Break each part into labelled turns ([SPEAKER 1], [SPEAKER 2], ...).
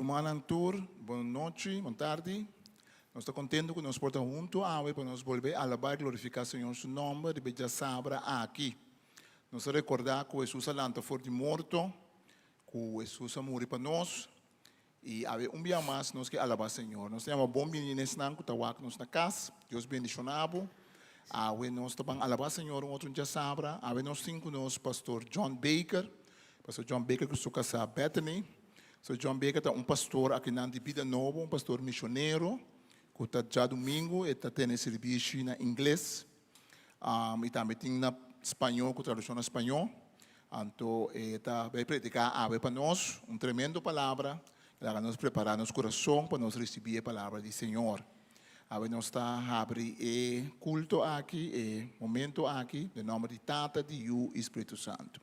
[SPEAKER 1] Papiamentu, boa noite, boa tarde. Nós estamos contentes que nós podemos juntos para nós volver a alabar e glorificar o Senhor, seu nome, de beijar sabra aqui. Nós recordar que Jesus alanta foi de morto, que Jesus morreu para nós, e haver dia mais nós que alabar o Senhor. Nós temos uma bom menina nesse ano que está aqui na casa, Deus bendicionado. Nós estamos alabar o Senhor, outro dia sabra. Nós temos conosco pastor John Baker que está casa Bethany. So John Baker é pastor aqui na Vida Nova, pastor missionário, que está já domingo, e está tendo Sirbishi na inglês, e também tem na espanhol, com tradução na espanhol. Então, está vai predicar para nós, tremendo palavra, para nos preparar nosso coração para nós receber a palavra do Senhor. Nós está abrindo culto aqui, momento aqui, em nome de Tata, de Yu e Espírito Santo.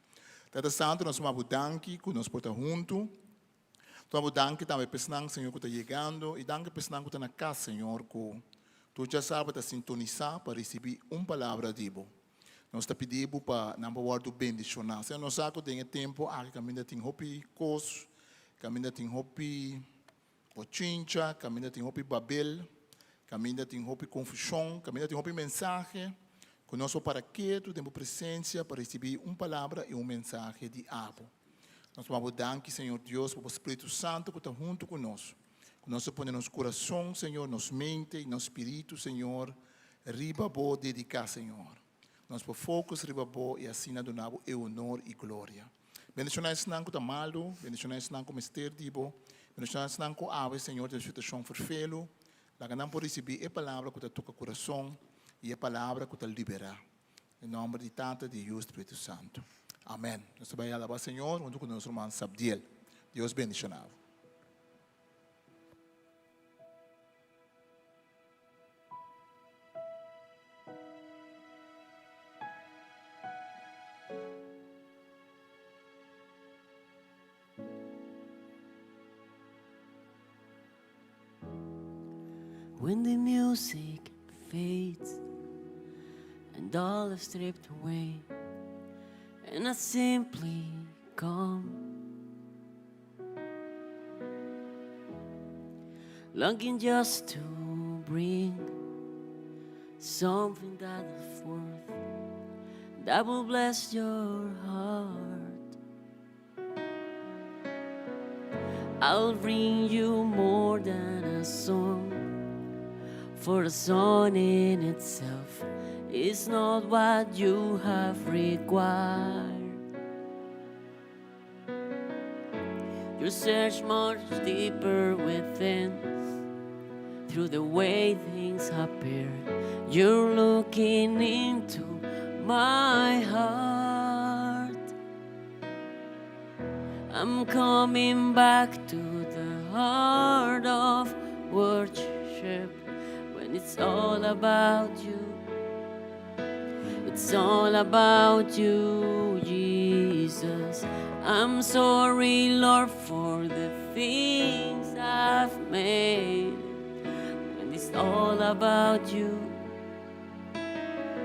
[SPEAKER 1] Tata Santo, nós vamos danke, que nós podemos juntos. Então, danke também para Senhor, que está chegando, e danke para que está na casa, Senhor, que tu já sabe para sintonizar, para receber uma palavra de Deus. Nós está pedindo para não guardar bendicionar. Senhor, nós sabemos que tem tempo, que caminha tem hopi cos, caminha tem hopi pochincha, caminha tem hopi babel, caminha tem hopi confusão, caminha tem hopi mensagem, que nós para que tu temos presença para receber uma palavra e mensagem de Abo. Nós vamos dar, Senhor Deus, para o Espírito Santo que está junto conosco. Que nós põe nosso coração, Senhor, nossa mente e nosso espírito, Senhor, riba boa dedicar, Senhor. Nós por focus, riba boa e assim na donavo e honor e glória. Bendicionar esse nome que está malo, bendicionar esse nome com mister dibo, bendicionar esse nome com ave, Senhor, da situação forfelo. Lá que não por receber a palavra que está toca coração e a palavra que está liberar. Em nome de Tata, de Deus, Espírito Santo. Amém. Nós vamos alabar o Senhor, junto com o nosso irmão Sabdiel. Deus bendicionado.
[SPEAKER 2] When the music fades and all is stripped away, and I simply come, longing just to bring something that is worth, that will bless your heart. I'll bring you more than a song, for the song in itself is not what you have required. You search much deeper within, through the way things appear. You're looking into my heart. I'm coming back to the heart of worship, when it's all about you. It's all about you, Jesus. I'm sorry, Lord, for the things I've made. When it's all about you,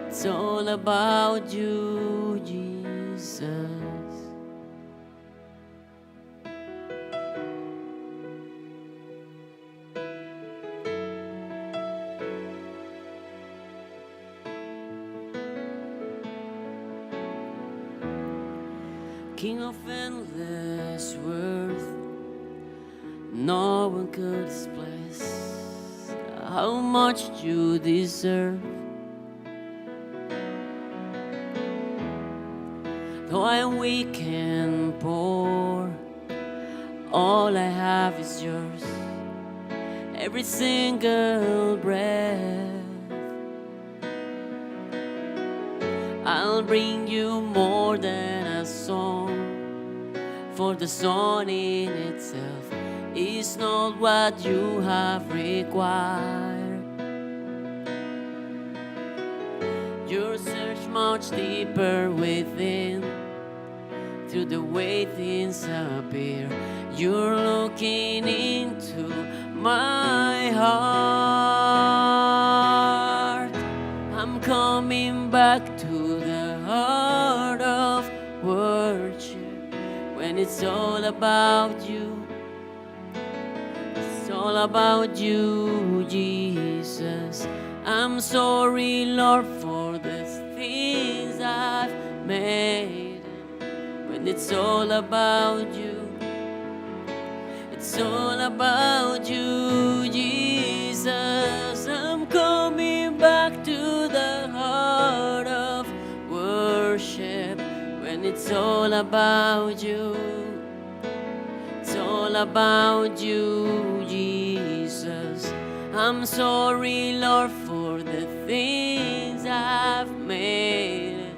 [SPEAKER 2] it's all about you, Jesus. King of endless worth, no one could express how much you deserve. Though I am weak and poor, all I have is yours, every single breath. I'll bring you more than a song, for the song in itself is not what you have required. You search much deeper within, through the way things appear. You're looking into my heart. I'm coming back to the heart of worship, when it's all about you. all about you, Jesus. I'm sorry, Lord, for the things I've made. When it's all about you, it's all about you, Jesus. I'm coming back to the heart of worship. When it's all about you, it's all about you, Jesus. I'm sorry, Lord, for the things I've made.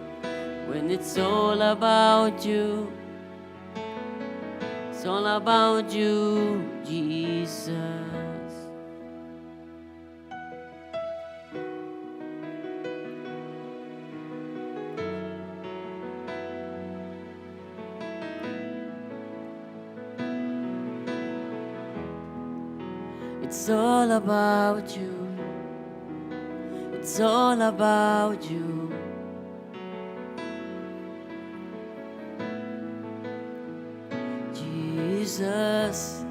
[SPEAKER 2] When it's all about you, it's all about you, Jesus. It's all about you. It's all about you. Jesus,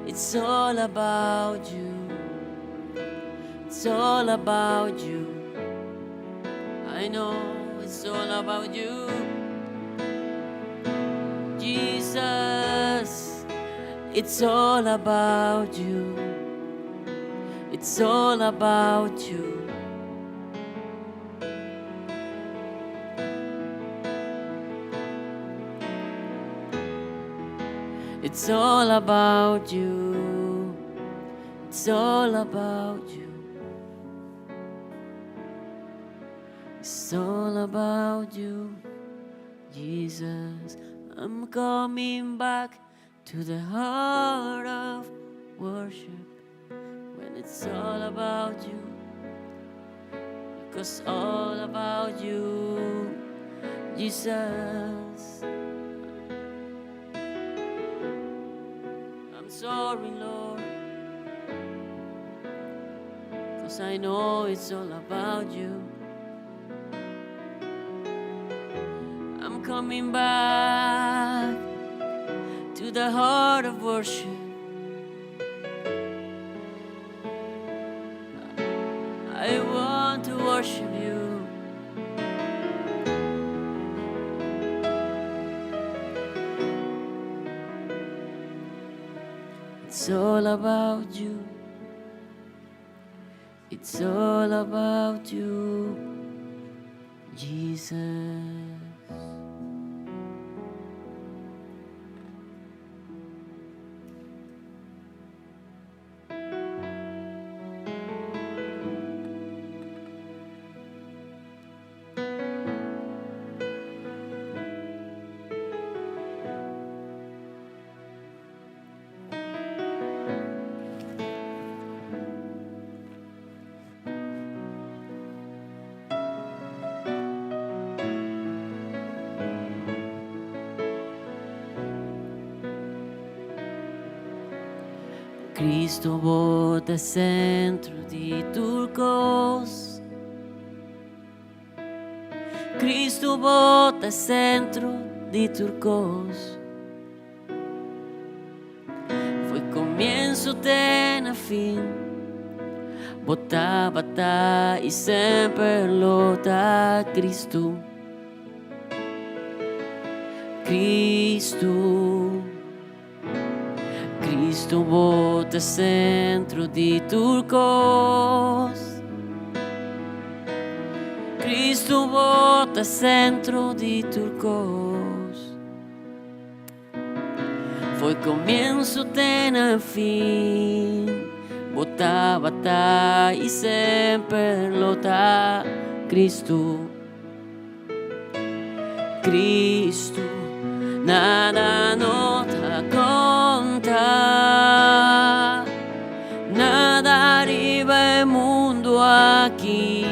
[SPEAKER 2] it's all about you. It's all about you. I know it's all about you. Jesus, it's all about you. It's all about you. It's all about you. It's all about you. It's all about you, Jesus. I'm coming back to the heart of worship. When it's all about you, because all about you, Jesus. I'm sorry, Lord, because I know it's all about you. I'm coming back to the heart of worship. I want to worship you. It's all about you. It's all about you, Jesus. Cristo bota centro di turcos. Cristo bota centro di turcos. Foi comienzo, ten a fin. Bota, bata e sempre lota Cristo. Cristo. Cristo bota centro di turcos. Cristo bota centro di turcos. Foi comienzo, ten fin. Bota, bata e sempre lota Cristo. Cristo, nada nota conta, nada arriba el mundo aquí.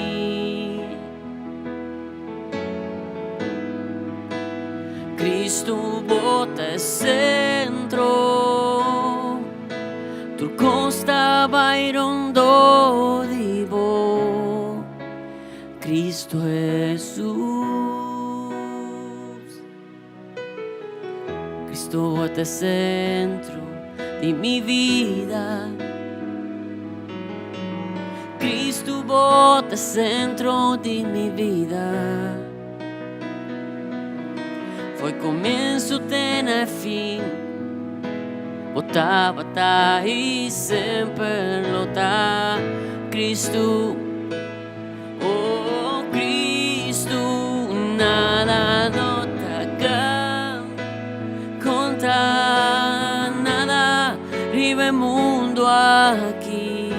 [SPEAKER 2] Cristo bota centro, tu costa bairondo divo, Cristo Jesús. Cristo bota centro di mi vida. Cristo bota centro de mi vida. Foi começo, tem fim. Botava tá e sempre lutar. Cristo, oh Cristo, nada nota contra nada, vive mundo aqui.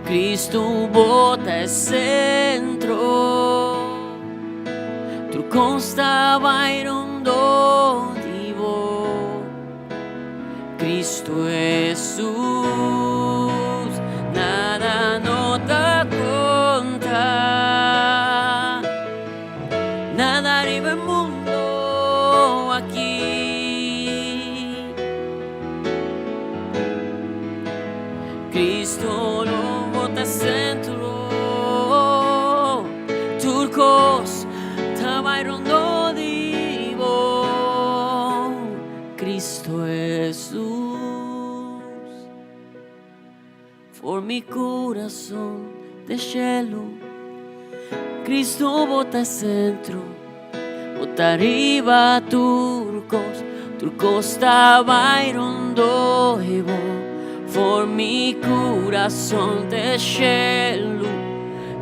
[SPEAKER 2] Cristo bota centro, tu constava irondo divo. Cristo Jesus, nada nota conta, nada arriba el mundo aquí. Cristo lo bota centro, turcos estaba irondo divo. Cristo Jesús, por mi corazón de cielo. Cristo bota centro, bota arriba turcos, turcos estaba irondo divo. For mi corazón de cielo,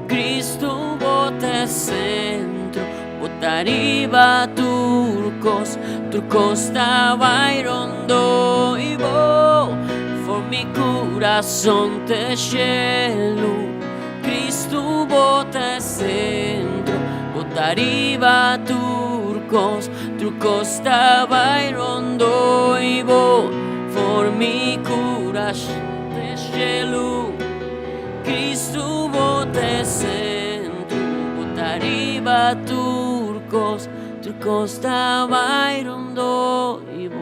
[SPEAKER 2] Cristo bota centro, bota arriba turcos, turcos estaba irondo y vos. For mi corazón de cielo, Cristo bota centro, bota arriba turcos, turcos estaba irondo y vos. For mi corazón de cielo, Cristo bota centro, bota arriba turcos, turcos estaba irondo y vos.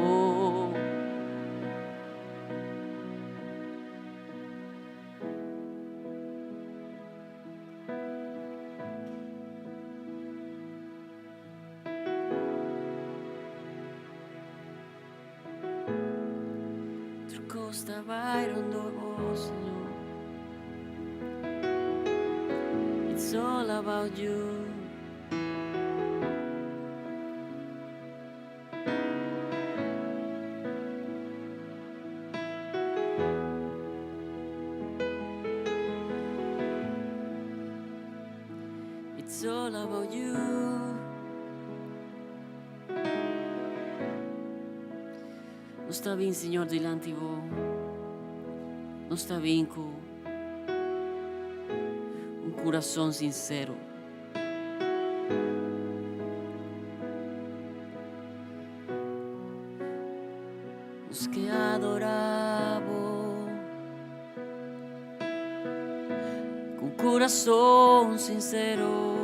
[SPEAKER 2] Estaba irondo vos, Señor. It's all about you. It's all about you. Não está bem, Senhor, delante de vós. Não está bem com coração sincero. Nos que adoramos com coração sincero.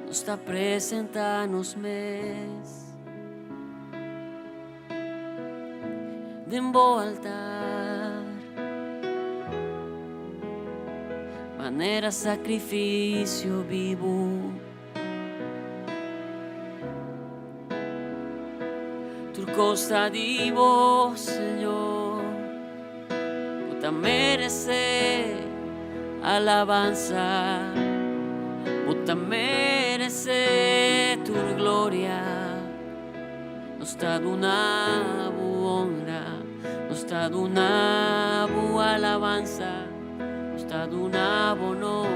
[SPEAKER 2] Nos está apresentando-nos mes de um bom altar, maneira sacrifício vivo. Tu costa de vos, Senhor, puta merecer alabanza, puta merecer tu gloria. Nos está dando honra, nos está dando alabanza, nos está dando honor.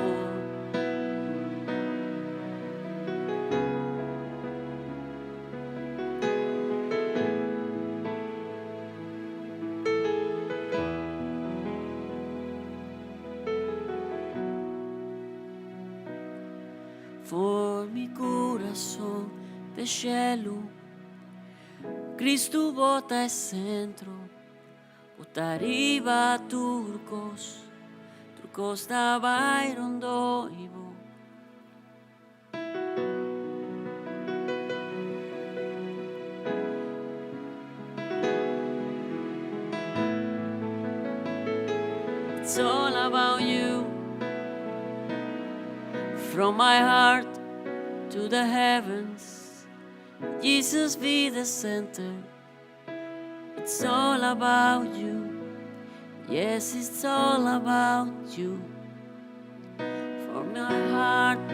[SPEAKER 2] For mi coração de cielo, Cristo bota centro, bota arriba turcos, turcos da bairondo ibo. It's all about you. from my heart to the heavens. Jesus be the center. It's all about you. Yes, it's all about you. From my heart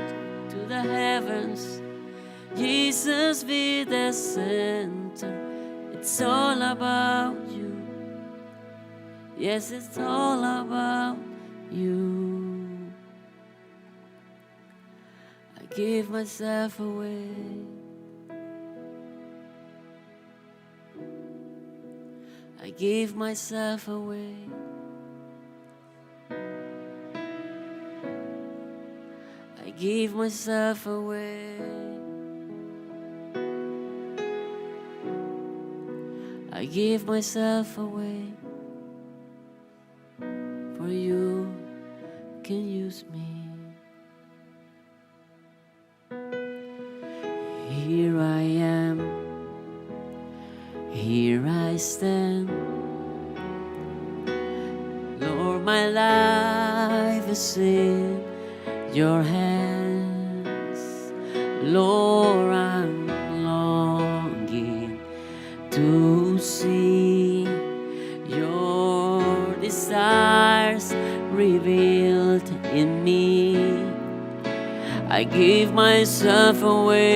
[SPEAKER 2] to the heavens, Jesus be the center. It's all about you. Yes, it's all about you. I give myself away. I give myself away. I give myself away. I give myself away. For you can use me. Here I am. Here I stand. Lord, my life is in your hands. Lord, I'm longing to see your desires revealed in me. I give myself away.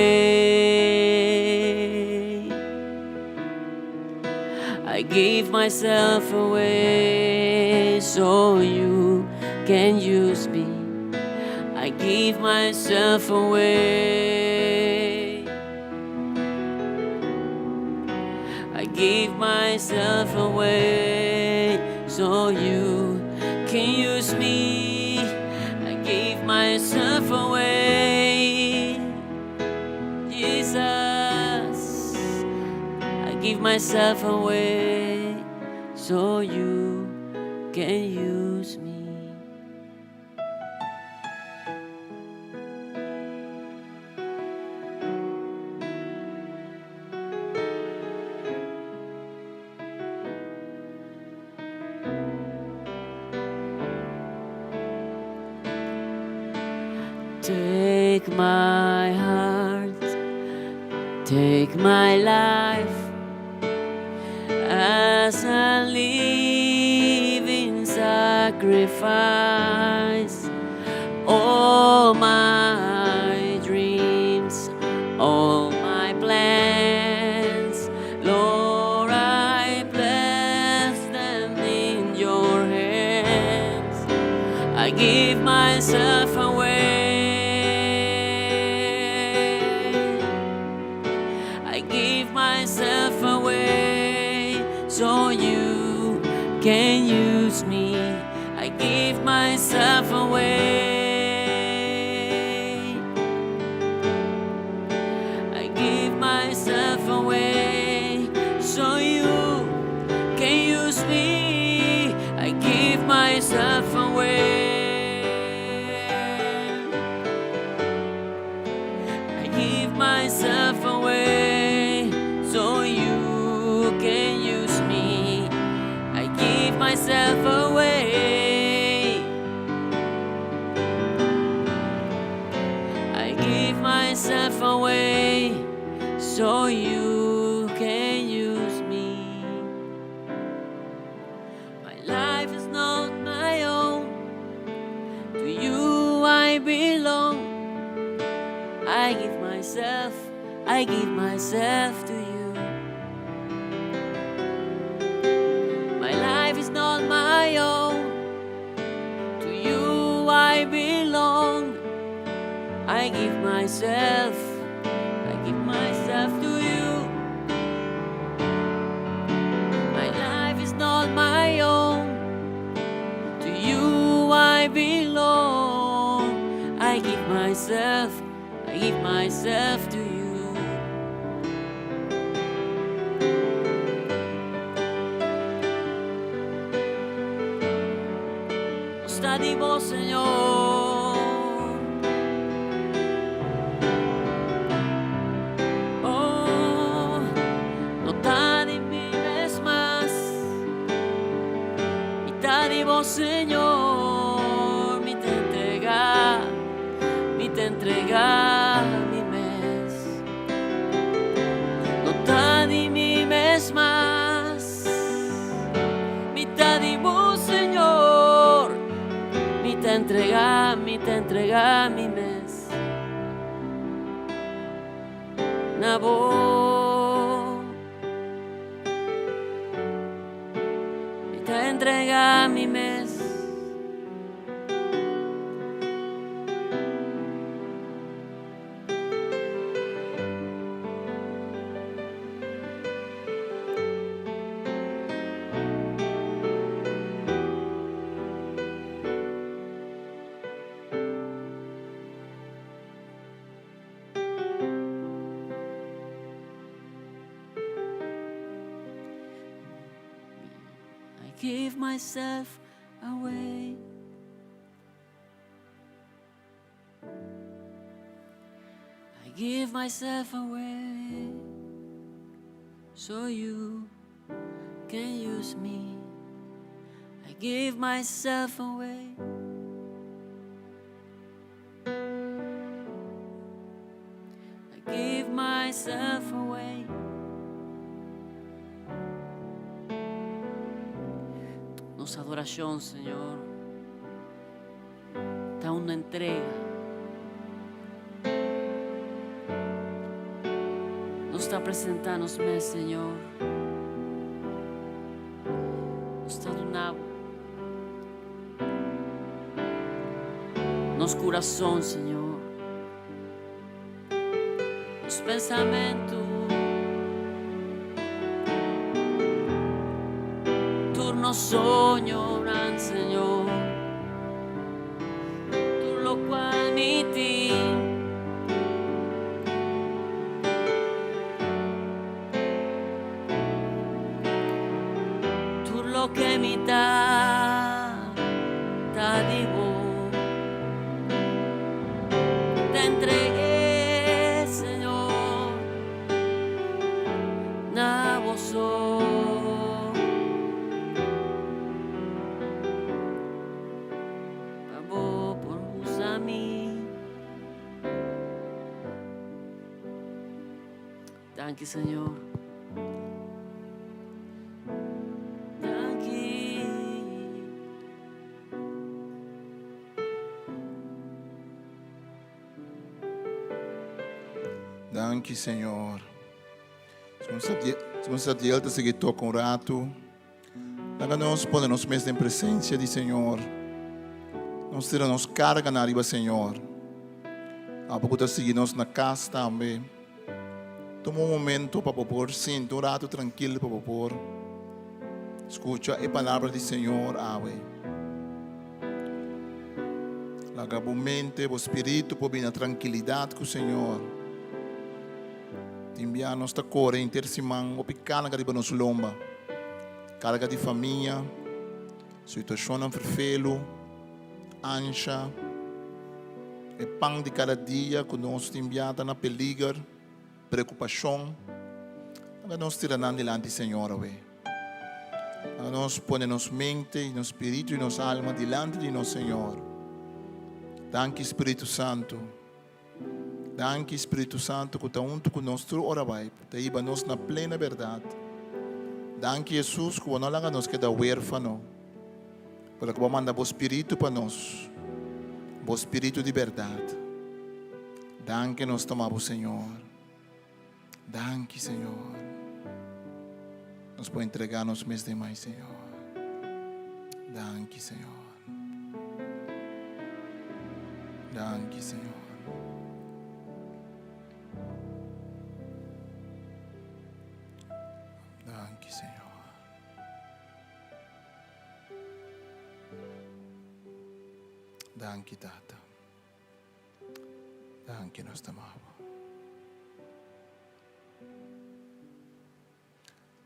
[SPEAKER 2] I give myself away so you can use me. I give myself away. I give myself away so you can use me. I give myself away. Jesus, I give myself away so you can use me. Take my heart, take my life as a living sacrifice. All my dreams, all my plans, Lord, I place them in your hands. I give myself away. Myself away so you can use me. I give myself away. I give myself away so you can use me. I give myself away. I give myself away so you can use me. I give myself away. I give myself away so you can use me. My life is not my own. To you I belong. I give myself to you. My life is not my own. To you I belong. I give myself to you. My life is not my own. To you I belong. I give myself to you. Está de vos, Señor. Oh, no está de mí es más. Y está de vos, Señor. Mi te entrega entrega mi mes. Nabo, te entrega mi mes. I give myself away. I give myself away so you can use me. I give myself away. I give myself away. Nuestra adoración, Señor, está una entrega. Nos está presentando, Señor. Nos está donando. Nos coração, Senhor. Nos pensamentos. Turno sogno, Señor. Tu lo cual mi ti. Tu lo que mi da digo. Te entregué, Señor, na vos. Pavo por usami. Thank you, Señor. Thank you.
[SPEAKER 1] Dank u, Senhor. Se você adianta seguir toca um rato, daga nós podemos mesmo em presença de Senhor. Nós tira nos carga na riba, Senhor. A pouco tá seguir nós na casa também. Toma momento para popor, sinto um rato tranquilo para popor. Escucha a palavra do Senhor, ave. Laga a mente, o espírito, para vir na tranquilidade com o Senhor. Enviar nossa cor intersimang o picana que riba nos lomba, carga de família, situação vervelo, ancha, e pão de cada dia que nós enviada na peligro, preocupação, que nós tiramos diante do Senhor, que nós ponemos mente, nosso espírito e nossa alma diante de nosso Senhor. Danke Espírito Santo. Danke Espírito Santo que está junto conosco ora vai, te iba nos na plena verdade. Danke Jesus que não laga nos queda huérfano, para que vamos mandar o Espírito para nós, o Espírito de verdade. Danke nos tomamos Senhor. Danke Senhor. Nos pode entregar nos mês demais Senhor. Danke Senhor. Danke Senhor. Danke, Senhor. Danke, Tata. Danke, nós te amamos.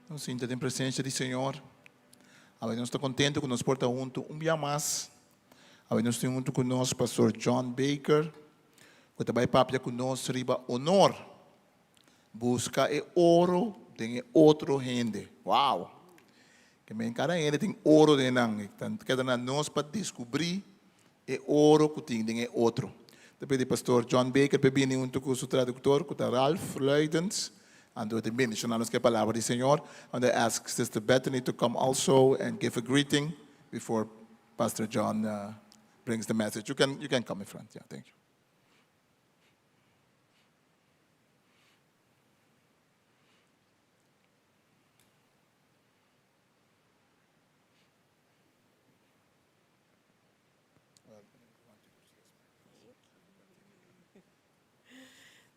[SPEAKER 1] Nos sinta em presença do Senhor. Nós estamos contentes que nos porta junto dia mais. Nós estamos junto conosco, pastor John Baker. Que também papia conosco, riba honor. Busca e ouro. Tem outro gente. Uau! Que me encara ele tem ouro de nang. Então, cada nós para descobrir é ouro que tem outro. Depois o pastor John Baker bebia junto com o seu tradutor, com o Ralph Leidens, and do the ministry, nós que a palavra do Senhor. And I ask Sister Bethany to come also and give a greeting before Pastor John brings the message. You can come in front. Yeah, thank you.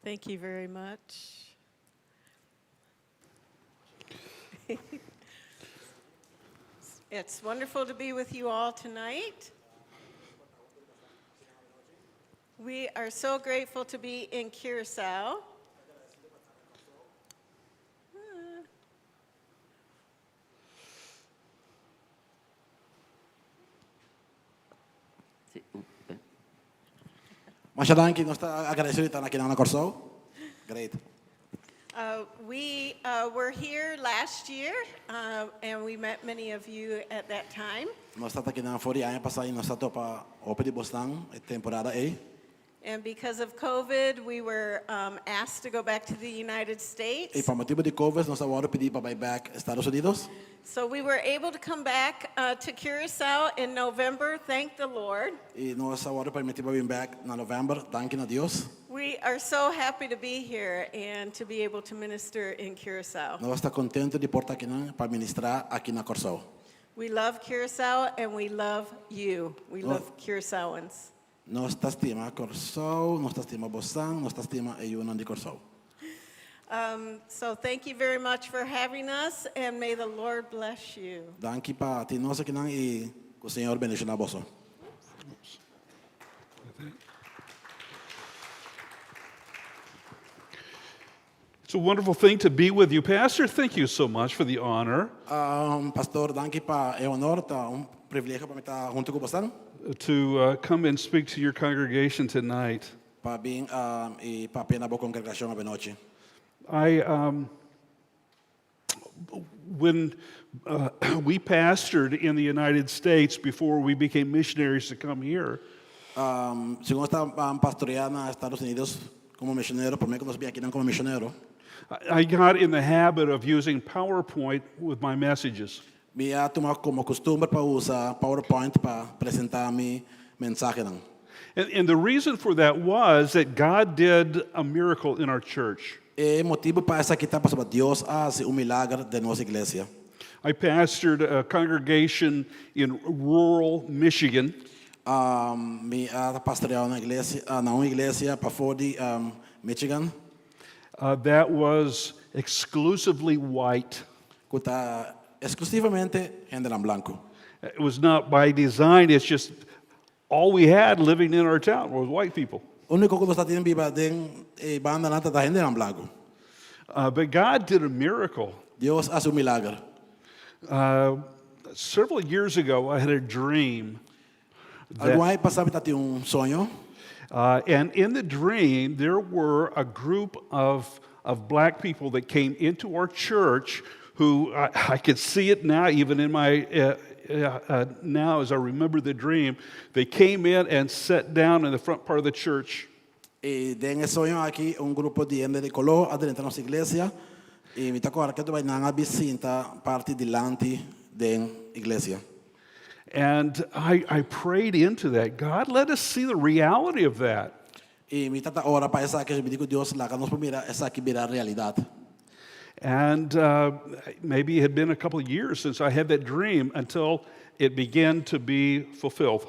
[SPEAKER 3] Thank you very much. It's wonderful to be with you all tonight. We are so grateful to be in Curacao.
[SPEAKER 2] Sí,
[SPEAKER 4] Masyadong nós está agradecido estar aqui na Corsol. Great.
[SPEAKER 3] We were here last year, and we met many of you at that time.
[SPEAKER 4] Nós está aqui na Fori ano passado e nós está para Open de Boston, temporada A.
[SPEAKER 3] And because of COVID, we were asked to go back to the United States.
[SPEAKER 4] E por motivo de COVID, nós agora pedir para ir back Estados Unidos.
[SPEAKER 3] So we were able to come back to Curacao in November, thank the Lord.
[SPEAKER 4] E nós agora permitir para ir back na novembro, danke a Deus.
[SPEAKER 3] We are so happy to be here and to be able to minister in Curacao.
[SPEAKER 4] Nós está contente de portar aqui para ministrar aqui na Corsol.
[SPEAKER 3] We love Curacao and we love you. We love Curaçaoans.
[SPEAKER 4] Nós está estima Corsol, nós está estima Boston, nós está estima a União de Corsol.
[SPEAKER 3] So thank you very much for having us, and may the Lord bless you.
[SPEAKER 4] Danke para ti nós aqui na e que o Senhor bendiga a você.
[SPEAKER 5] It's a wonderful thing to be with you, Pastor. Thank you so much for the honor
[SPEAKER 4] Pastor, danke para é honor, tá privilégio para estar junto com você,
[SPEAKER 5] to come and speak to your congregation tonight.
[SPEAKER 4] para vir e para pena boa congregação a noite.
[SPEAKER 5] When we pastored in the United States before we became missionaries to come here,
[SPEAKER 4] Segundo está pastoreando nos Estados Unidos como missionário, primeiro que nós viemos aqui como missionário,
[SPEAKER 5] I got in the habit of using PowerPoint with my messages.
[SPEAKER 4] via tomar como costume para usar PowerPoint para apresentar minha mensagem.
[SPEAKER 5] And the reason for that was that God did a miracle in our church.
[SPEAKER 4] E motivo para essa aqui tá para Deus hace milagre de nossa igreja.
[SPEAKER 5] I pastored a congregation in rural Michigan.
[SPEAKER 4] Me pastoreado na igreja, na uma igreja para fora de Michigan,
[SPEAKER 5] That was exclusively white.
[SPEAKER 4] que está exclusivamente gente em branco.
[SPEAKER 5] It was not by design, it's just all we had living in our town was white people.
[SPEAKER 4] O único que nós está tendo viva de banda nata da gente em branco.
[SPEAKER 5] But God did a miracle.
[SPEAKER 4] Deus hace milagre.
[SPEAKER 5] Several years ago, I had a dream.
[SPEAKER 4] Algo aí passava tá tinha sonho.
[SPEAKER 5] And in the dream, there were a group of black people that came into our church who I could see it now, even in my now as I remember the dream. They came in and sat down in the front part of the church.
[SPEAKER 4] E den sonho aqui grupo de gente de color dentro da nossa igreja. E me tocou que tu vai na visita parte delante da igreja.
[SPEAKER 5] And I prayed into that. God, let us see the reality of that.
[SPEAKER 4] E me tata ora para essa que eu digo Deus lá que nós primeira essa que virar realidade.
[SPEAKER 5] And maybe it had been a couple of years since I had that dream until it began to be fulfilled.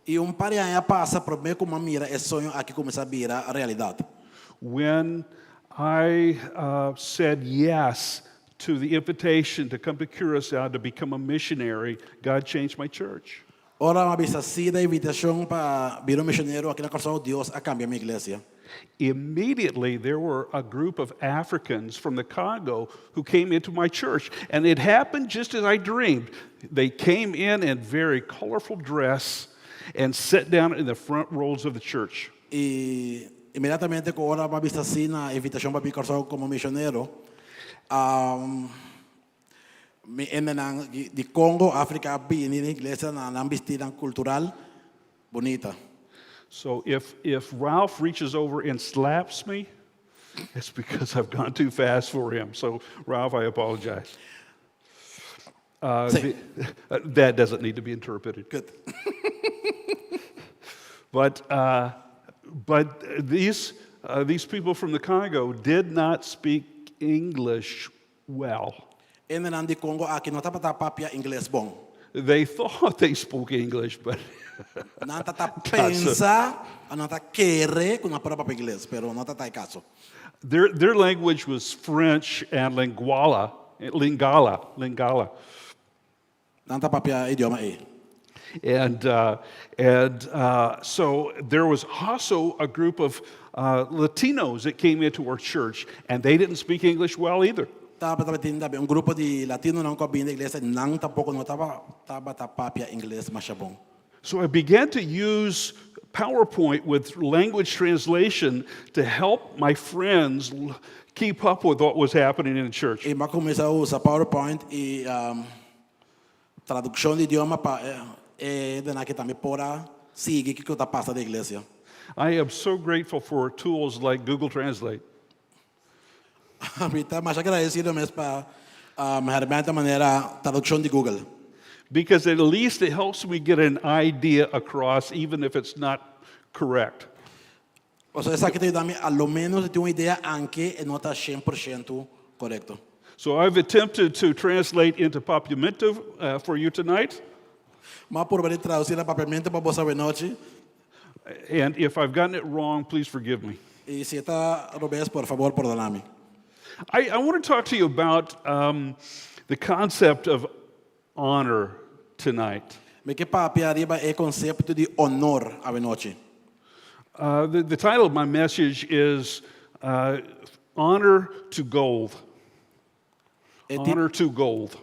[SPEAKER 4] E par de anos passa para ver como mira esse sonho aqui começa a virar a realidade.
[SPEAKER 5] When I said yes to the invitation to come to Curacao to become a missionary, God changed my church.
[SPEAKER 4] Ora uma vez assim da invitação para vir missionário aqui na Corsol, Deus a cambiar minha igreja.
[SPEAKER 5] Immediately, there were a group of Africans from the Congo who came into my church, and it happened just as I dreamed. They came in very colorful dress and sat down in the front rows of the church.
[SPEAKER 4] E imediatamente com ora uma vez assim na invitação para vir Corsol como missionário, me enmenang de Congo, África, bem na igreja na vestida cultural bonita.
[SPEAKER 5] So if Ralph reaches over and slaps me, it's because I've gone too fast for him. So Ralph, I apologize.
[SPEAKER 4] Sí.
[SPEAKER 5] That doesn't need to be interpreted.
[SPEAKER 4] Good.
[SPEAKER 5] But these people from the Congo did not speak English well.
[SPEAKER 4] En nandi Congo aki no tapa papia inglês bom.
[SPEAKER 5] They thought they spoke English, but
[SPEAKER 4] Não tá pensa, não tá querer com a própria inglês, pero não tá caso.
[SPEAKER 5] their language was French and Lingala.
[SPEAKER 4] Não tá papia idioma e.
[SPEAKER 5] And so there was also a group of Latinos that came into our church, and they didn't speak English well either.
[SPEAKER 4] Grupo de latino não combina na igreja, não tampouco não tava papia inglês mas bom.
[SPEAKER 5] So I began to use PowerPoint with language translation to help my friends keep up with what was happening in the church.
[SPEAKER 4] E mas comecei a usar PowerPoint e tradução de idioma para que também pora seguir o que está passando na igreja.
[SPEAKER 5] I am so grateful for tools like Google Translate.
[SPEAKER 4] Ahorita mais agradecido mesmo para a maneira tradução de Google.
[SPEAKER 5] Because at least it helps me get an idea across, even if it's not correct.
[SPEAKER 4] O sea, essa que te dá a lo menos de uma ideia aunque não está 100% correto.
[SPEAKER 5] So I've attempted to translate into Papiamentu for you tonight.
[SPEAKER 4] Mas por ver traduzir a Papiamentu para você noite.
[SPEAKER 5] And if I've gotten it wrong, please forgive me.
[SPEAKER 4] E se está revés, por favor, perdóname.
[SPEAKER 5] I want to talk to you about the concept of honor tonight.
[SPEAKER 4] Me que papi arriba é conceito de honor a noite.
[SPEAKER 5] The title of my message is Honor to Gold. Honor to Gold.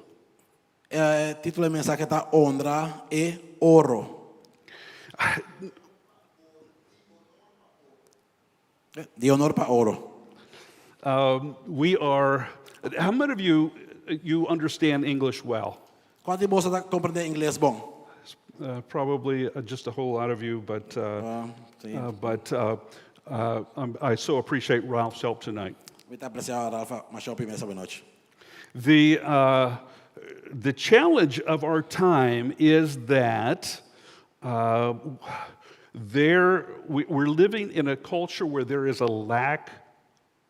[SPEAKER 4] Título de mensaje está honra e oro. De honor para oro.
[SPEAKER 5] We are. How many of you understand English well?
[SPEAKER 4] Quanto de você compreende inglês bom?
[SPEAKER 5] Probably just a whole lot of you, but I so appreciate Ralph's help tonight.
[SPEAKER 4] Muito apreciado, Rafa, mas eu primeiro essa noite.
[SPEAKER 5] The challenge of our time is that we're living in a culture where there is a lack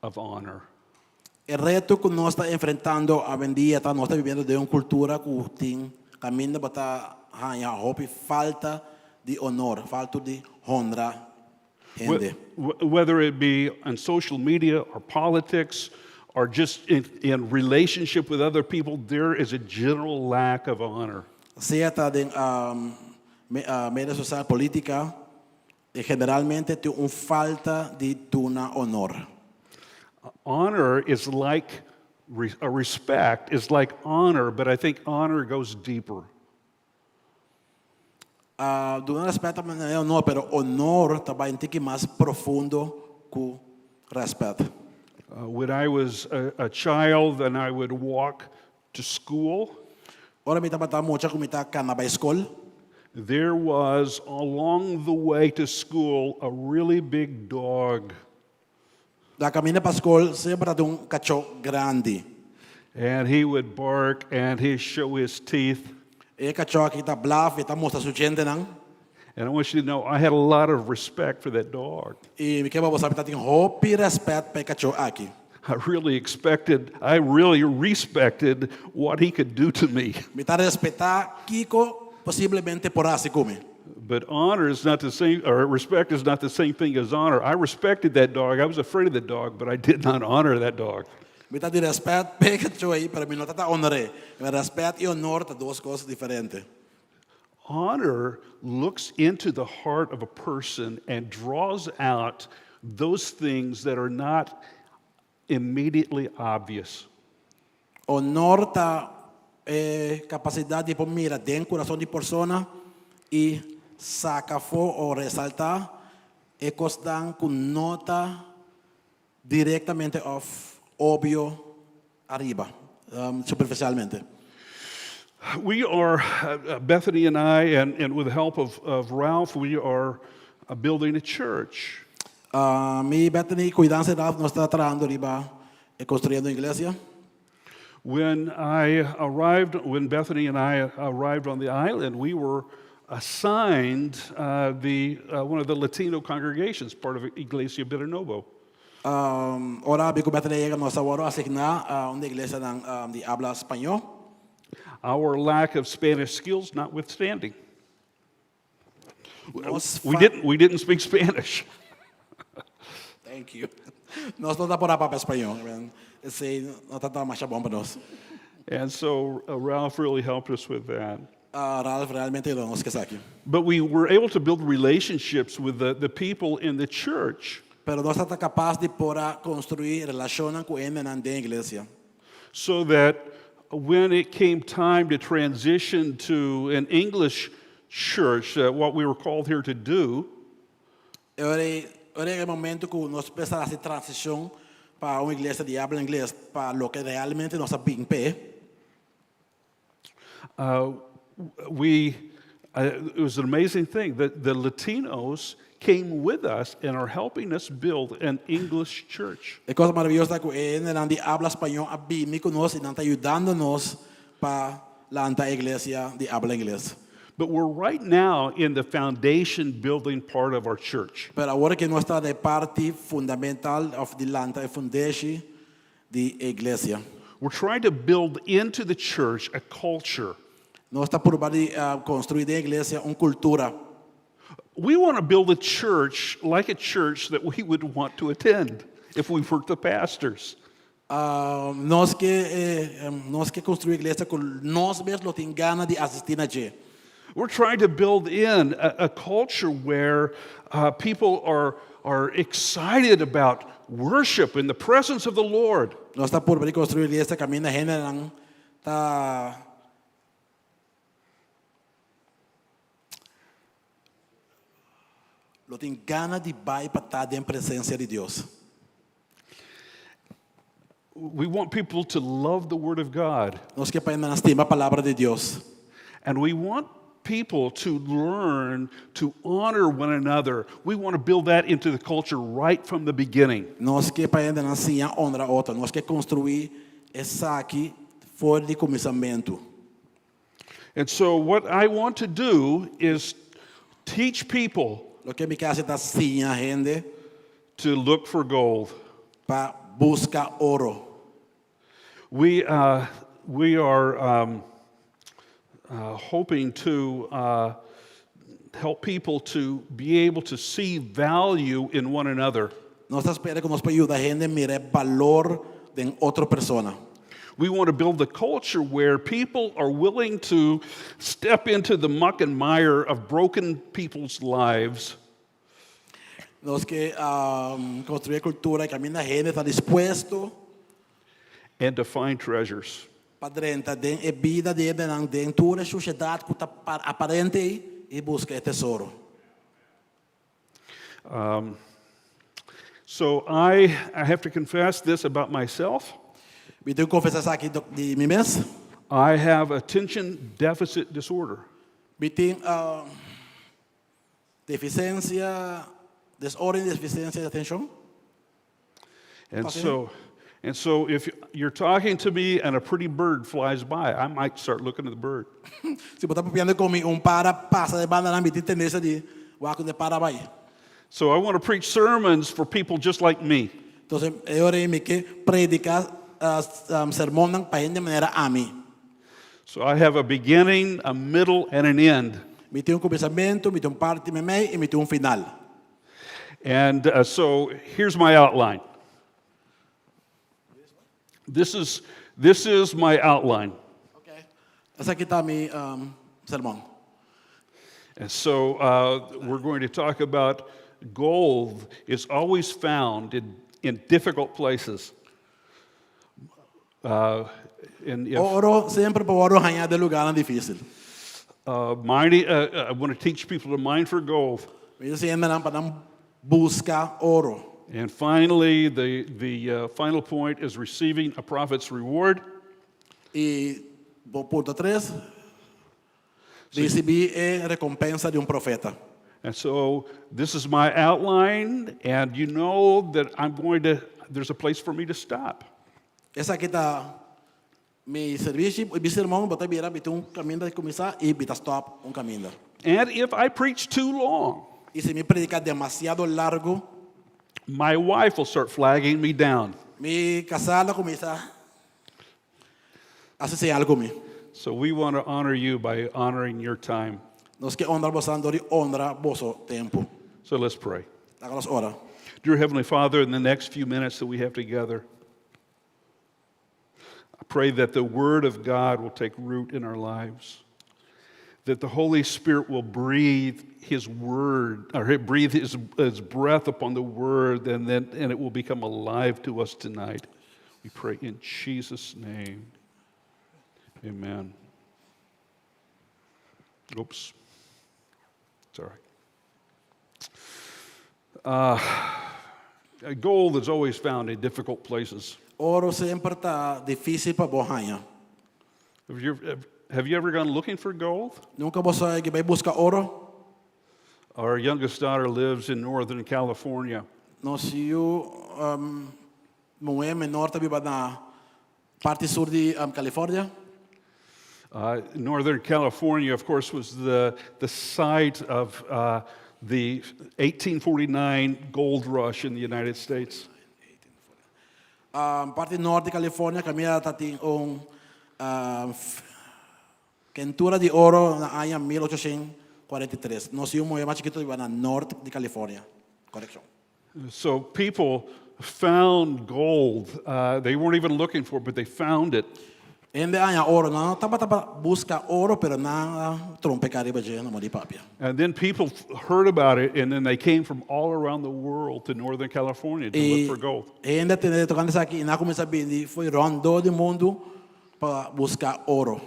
[SPEAKER 5] of honor.
[SPEAKER 4] El reto que nós está enfrentando a dia nós está vivendo de uma cultura que tem caminho para falta de honor, falta de honra.
[SPEAKER 5] Whether it be on social media or politics or just in relationship with other people, there is a general lack of honor.
[SPEAKER 4] Sea en media social política, generalmente tem uma falta de honor.
[SPEAKER 5] Honor is like respect is like honor, but I think honor goes deeper.
[SPEAKER 4] Respeto é honor, pero honor também tem que mais profundo que respeto.
[SPEAKER 5] When I was a child and I would walk to school,
[SPEAKER 4] ora me estava muito como estava na escola.
[SPEAKER 5] There was along the way to school a really big dog.
[SPEAKER 4] Da caminho para a escola sempre tem cachorro grande.
[SPEAKER 5] And he would bark and he'd show his teeth.
[SPEAKER 4] E cachorro que está blaf, está mostra seu dente não.
[SPEAKER 5] And I want you to know I had a lot of respect for that dog.
[SPEAKER 4] E me quero você tem hope respeito para cachorro aqui.
[SPEAKER 5] I really respected what he could do to me.
[SPEAKER 4] Me tá respeitar Kiko possivelmente por assim como.
[SPEAKER 5] But honor is not the same, or respect is not the same thing as honor. I respected that dog. I was afraid of the dog, but I did not honor that dog.
[SPEAKER 4] Me tá de respeito para cachorro aí, para mim não tá honré. Respeito e honor tá duas coisas diferentes.
[SPEAKER 5] Honor looks into the heart of a person and draws out those things that are not immediately obvious.
[SPEAKER 4] Honor tá capacidade de mirar dentro do coração de persona e saca fora ou ressaltar e costan com nota diretamente óbvio arriba, superficialmente.
[SPEAKER 5] We are, Bethany and I, and with the help of Ralph, we are building a church.
[SPEAKER 4] Mi Bethany, cuidanse Ralph, nos está trabajando arriba construyendo iglesia.
[SPEAKER 5] When Bethany and I arrived on the island, we were assigned one of the Latino congregations, part of Iglesia Villanova.
[SPEAKER 4] Ora, bigo betrayega nossa waro asigna uma igreja de habla espanhol.
[SPEAKER 5] Our lack of Spanish skills notwithstanding.
[SPEAKER 4] Nós
[SPEAKER 5] We didn't speak Spanish.
[SPEAKER 4] Thank you. Nós não dá por para espanhol. Esse não tá mais bom para nós.
[SPEAKER 5] And so Ralph really helped us with that.
[SPEAKER 4] Ralph realmente nos que aqui.
[SPEAKER 5] But we were able to build relationships with the people in the church
[SPEAKER 4] Pero nós está capaz de pora construir relação com ele na igreja.
[SPEAKER 5] so that when it came time to transition to an English church, what we were called here to do,
[SPEAKER 4] Ora é o momento que nós precisamos fazer transição para uma igreja de habla inglês para o que realmente nós sabemos em pé.
[SPEAKER 5] It was an amazing thing that the Latinos came with us and are helping us build an English church.
[SPEAKER 4] É coisa maravilhosa que ele não de habla espanhol a bem conosco e não está ajudando-nos para a igreja de habla inglês.
[SPEAKER 5] But we're right now in the foundation building part of our church.
[SPEAKER 4] Pero agora que nós está de parte fundamental of the lanta e foundation de igreja.
[SPEAKER 5] We're trying to build into the church a culture.
[SPEAKER 4] Nós está por construir a igreja uma cultura.
[SPEAKER 5] We want to build a church like a church that we would want to attend if we were the pastors.
[SPEAKER 4] Nós que construir a igreja com nós mesmos tem gana de assistir na gente.
[SPEAKER 5] We're trying to build in a culture where people are excited about worship in the presence of the Lord.
[SPEAKER 4] Nós está por construir a igreja caminho gente não tá lo tem gana de vai para estar em presença de Deus.
[SPEAKER 5] We want people to love the Word of God.
[SPEAKER 4] Nós que para estima a palavra de Deus.
[SPEAKER 5] And we want people to learn to honor one another. We want to build that into the culture right from the beginning.
[SPEAKER 4] Nós que para ensinar honra outra, nós que construir essa aqui fora de começamento.
[SPEAKER 5] And so what I want to do is teach people
[SPEAKER 4] Lo que me casa está assim a gente
[SPEAKER 5] to look for gold.
[SPEAKER 4] para buscar ouro.
[SPEAKER 5] We are hoping to help people to be able to see value in one another.
[SPEAKER 4] Nós esperamos que nos pueda ayudar a gente a mirar valor de outra persona.
[SPEAKER 5] We want to build a culture where people are willing to step into the muck and mire of broken people's lives.
[SPEAKER 4] Nós que construir cultura que a minha gente está disposto
[SPEAKER 5] And to find treasures.
[SPEAKER 4] para dentro da vida de dentro da sociedade que está aparente e busca tesouro.
[SPEAKER 5] So I have to confess this about myself.
[SPEAKER 4] Me tenho que confessar aqui de mim mesmo.
[SPEAKER 5] I have attention deficit disorder.
[SPEAKER 4] Me tenho desordem de deficiência de atenção.
[SPEAKER 5] And
[SPEAKER 4] Okay.
[SPEAKER 5] so if you're talking to me and a pretty bird flies by, I might start looking at the bird.
[SPEAKER 4] Se botar papiando comigo para passa de banda na me tem tendência de waco de para vai.
[SPEAKER 5] So I want to preach sermons for people just like me.
[SPEAKER 4] Então eu me que predicar sermão para gente de maneira a mim.
[SPEAKER 5] So I have a beginning, a middle, and an end.
[SPEAKER 4] Me tem começamento, me tem parte me meio e me tem final.
[SPEAKER 5] And so here's my outline. This is my outline.
[SPEAKER 4] Okay. Essa aqui está mi sermão.
[SPEAKER 5] And so we're going to talk about gold is always found in difficult places. And if,
[SPEAKER 4] Ouro sempre para ouro ganhar de lugar difícil.
[SPEAKER 5] I want to teach people to mine for gold.
[SPEAKER 4] Me sempre para buscar ouro.
[SPEAKER 5] And finally, the final point is receiving a prophet's reward.
[SPEAKER 4] E ponto 3, receber a recompensa de profeta.
[SPEAKER 5] And so this is my outline, and you know that there's a place for me to stop.
[SPEAKER 4] Essa aqui está mi serviço, mi sermão, botar virar, bitu caminho de começar e bita stop caminho.
[SPEAKER 5] And if I preach too long,
[SPEAKER 4] Y si mi predica demasiado largo,
[SPEAKER 5] my wife will start flagging me down.
[SPEAKER 4] mi casada comienza a hacer señal conmigo.
[SPEAKER 5] So we want to honor you by honoring your time.
[SPEAKER 4] Nos que honra vosando y honra vosso tempo.
[SPEAKER 5] So let's pray.
[SPEAKER 4] Háganos ora.
[SPEAKER 5] Dear Heavenly Father, in the next few minutes that we have together, I pray that the Word of God will take root in our lives, that the Holy Spirit will breathe His Word, or breathe His breath upon the Word, and it will become alive to us tonight. We pray in Jesus' name. Amen. Oops. It's all right. Gold is always found in difficult places.
[SPEAKER 4] Oro sempre está difícil para bohanha.
[SPEAKER 5] Have you ever gone looking for gold?
[SPEAKER 4] Nunca você que vai buscar oro?
[SPEAKER 5] Our youngest daughter lives in Northern California.
[SPEAKER 4] Nosso mulher menor está viva na parte sul de Califórnia.
[SPEAKER 5] Northern California, of course, was the site of the 1849 gold rush in the United States.
[SPEAKER 4] Parte norte de Califórnia, caminha tem quentura de oro na área 1843. Nosso mulher mais chiquito vive na norte de Califórnia. Correction.
[SPEAKER 5] So people found gold. They weren't even looking for it, but they found it.
[SPEAKER 4] Ende área oro, não tapa busca oro, pero na trompe caribe je na modi papia.
[SPEAKER 5] And then people heard about it, and then they came from all around the world to Northern California to look for gold.
[SPEAKER 4] Ainda tem tocando isso aqui, na começa bem, foi rondo do mundo para buscar oro.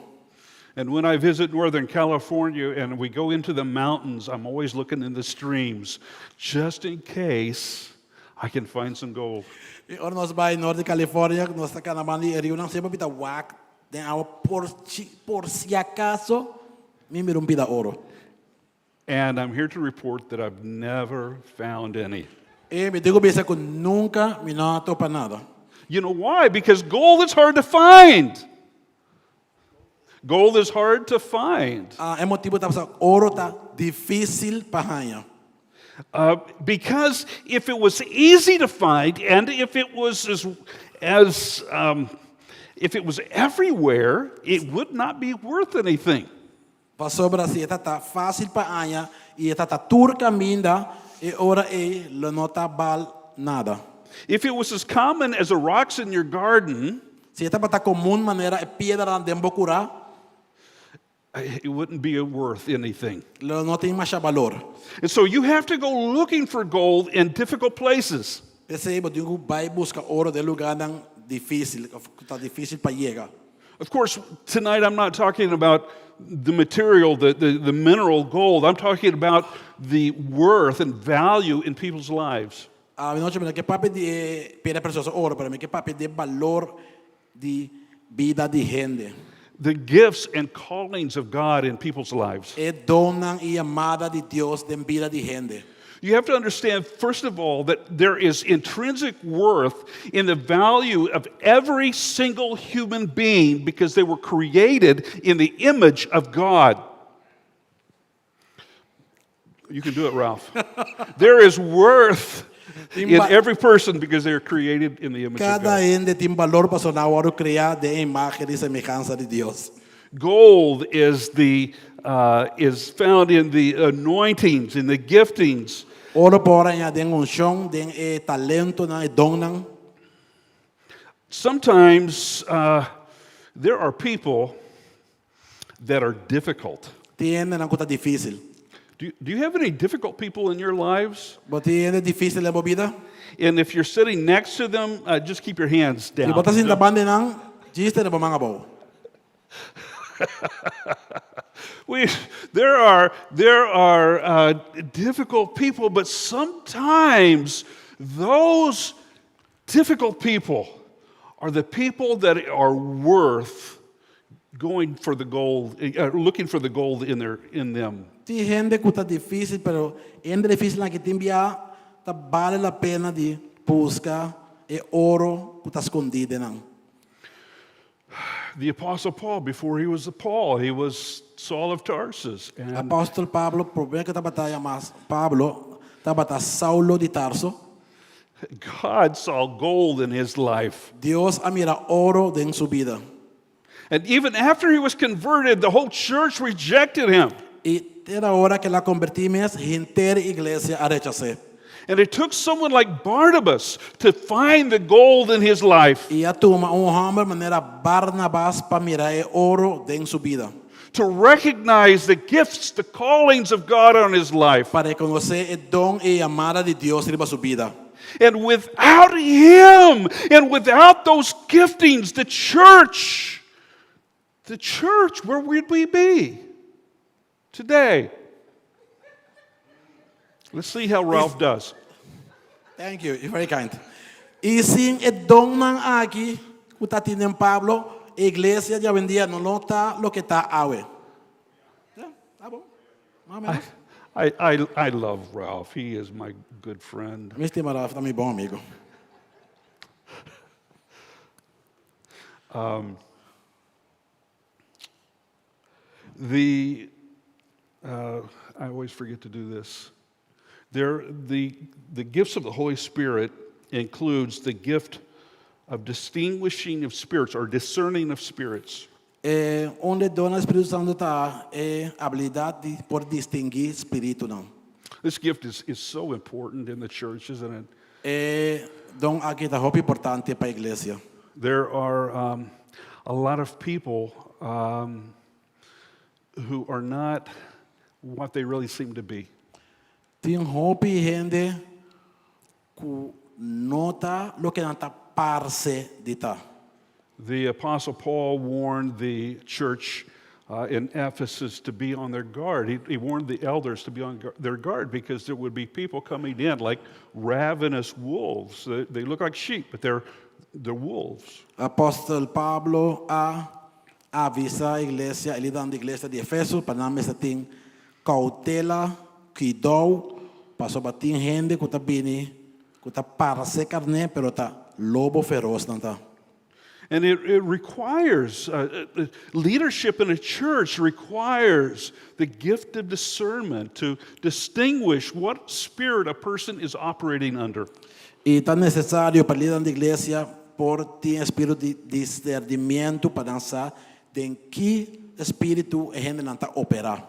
[SPEAKER 5] And when I visit Northern California and we go into the mountains, I'm always looking in the streams, just in case I can find some gold.
[SPEAKER 4] E ora nós vai norte de Califórnia, nós está na mani rio não sempre pita wak, tem a por si acaso me mirum pida oro.
[SPEAKER 5] And I'm here to report that I've never found any.
[SPEAKER 4] E me digo bisa que nunca me não topa nada.
[SPEAKER 5] You know why? Because gold is hard to find. Gold is hard to find.
[SPEAKER 4] É motivo tá oro tá difícil para ganhar.
[SPEAKER 5] Because if it was easy to find, and if it was if it was everywhere, it would not be worth anything.
[SPEAKER 4] Passou Brasil tá fácil para ganhar e tá turca minda e ora lo não tá bal nada.
[SPEAKER 5] If it was as common as the rocks in your garden,
[SPEAKER 4] Se tá para comum maneira é pedra dentro cura,
[SPEAKER 5] it wouldn't be worth anything.
[SPEAKER 4] lo não tem mais valor.
[SPEAKER 5] And so you have to go looking for gold in difficult places.
[SPEAKER 4] Esse digo vai buscar oro de lugar não difícil, tá difícil para chegar.
[SPEAKER 5] Of course, tonight I'm not talking about the material, the mineral gold. I'm talking about the worth and value in people's lives.
[SPEAKER 4] Não sei que papo de pena preciosa oro, para mim que papo de valor de vida de gente.
[SPEAKER 5] The gifts and callings of God in people's lives.
[SPEAKER 4] É dona e amada de Deus de vida de gente.
[SPEAKER 5] You have to understand, first of all, that there is intrinsic worth in the value of every single human being because they were created in the image of God. You can do it, Ralph. There is worth in every person because they are created in the image of
[SPEAKER 4] Cada
[SPEAKER 5] God.
[SPEAKER 4] gente tem valor para sonar oro criar de imagem e semelhança de Deus.
[SPEAKER 5] Gold is found in the anointings, in the giftings.
[SPEAKER 4] Oro por aí tem unção, tem talento, não é dom não.
[SPEAKER 5] Sometimes there are people that are difficult.
[SPEAKER 4] Tem não coisa difícil.
[SPEAKER 5] Do you have any difficult people in your lives?
[SPEAKER 4] Mas tem difícil na vida.
[SPEAKER 5] And if you're sitting next to them, just keep your hands down.
[SPEAKER 4] Se botas in bande não, giste na mga baw.
[SPEAKER 5] There are difficult people, but sometimes those difficult people are the people that are worth going for the gold, looking for the gold in them.
[SPEAKER 4] Tem gente que está difícil, pero é difícil na que tem via, tá vale a pena de buscar e oro que está escondido não.
[SPEAKER 5] the Apostle Paul, before he was Paul, he was Saul of Tarsus. And
[SPEAKER 4] Apóstol Pablo, problema que tabataya mas Pablo, tabata Saulo de Tarso.
[SPEAKER 5] God saw gold in his life.
[SPEAKER 4] Dios mira oro en su vida.
[SPEAKER 5] And even after he was converted, the whole church rejected him.
[SPEAKER 4] Y era hora que la convertimos, entera iglesia a rechazar.
[SPEAKER 5] And it took someone like Barnabas to find the gold in his life,
[SPEAKER 4] Y a toma hombre manera Barnabas para mirar oro en su vida.
[SPEAKER 5] to recognize the gifts, the callings of God on his life.
[SPEAKER 4] Para reconocer el don y llamada de Dios en su vida.
[SPEAKER 5] And without him and without those giftings, the church, where would we be today? Let's see how Ralph does.
[SPEAKER 4] Thank you, you're very kind. Y sin el don ng aquí, que tienen Pablo, iglesia ya vendía no lo está lo que está ahora. Ya, está bom. Más o menos.
[SPEAKER 5] I love Ralph. He is my good friend.
[SPEAKER 4] Me estima Rafa, está mi bom amigo.
[SPEAKER 5] I always forget to do this. The gifts of the Holy Spirit includes the gift of distinguishing of spirits or discerning of spirits.
[SPEAKER 4] Onde dona o Espírito Santo está é habilidade por distinguir espírito não.
[SPEAKER 5] This gift is so important in the church, isn't it?
[SPEAKER 4] Don aqui está muito importante para a igreja.
[SPEAKER 5] There are a lot of people who are not what they really seem to be.
[SPEAKER 4] Tem hopi gente que nota lo que não está parce de tá.
[SPEAKER 5] The Apostle Paul warned the church in Ephesus to be on their guard. He warned the elders to be on their guard because there would be people coming in like ravenous wolves. They look like sheep, but they're wolves.
[SPEAKER 4] Apóstol Pablo avisa a igreja, ele dá a igreja de Efeso para não mesmo ter cautela, cuidado, para só bater gente que está bem, que está para ser carne, pero está lobo feroz não tá.
[SPEAKER 5] And it requires, leadership in a church requires the gift of discernment to distinguish what spirit a person is operating under.
[SPEAKER 4] E está necessário para líder da igreja por ter espírito de discernimento para dançar em que espírito a gente não está operar.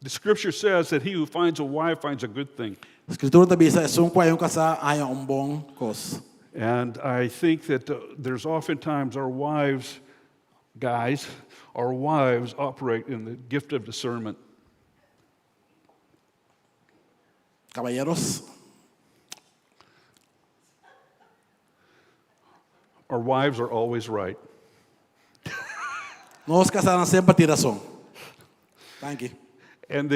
[SPEAKER 5] The scripture says that he who finds a wife finds a good thing.
[SPEAKER 4] A escritura também diz que um casal há bom coisa.
[SPEAKER 5] And I think that there's oftentimes our wives operate in the gift of discernment.
[SPEAKER 4] Caballeros,
[SPEAKER 5] Our wives are always right.
[SPEAKER 4] nós casaram sempre tem razão. Thank you.
[SPEAKER 5] And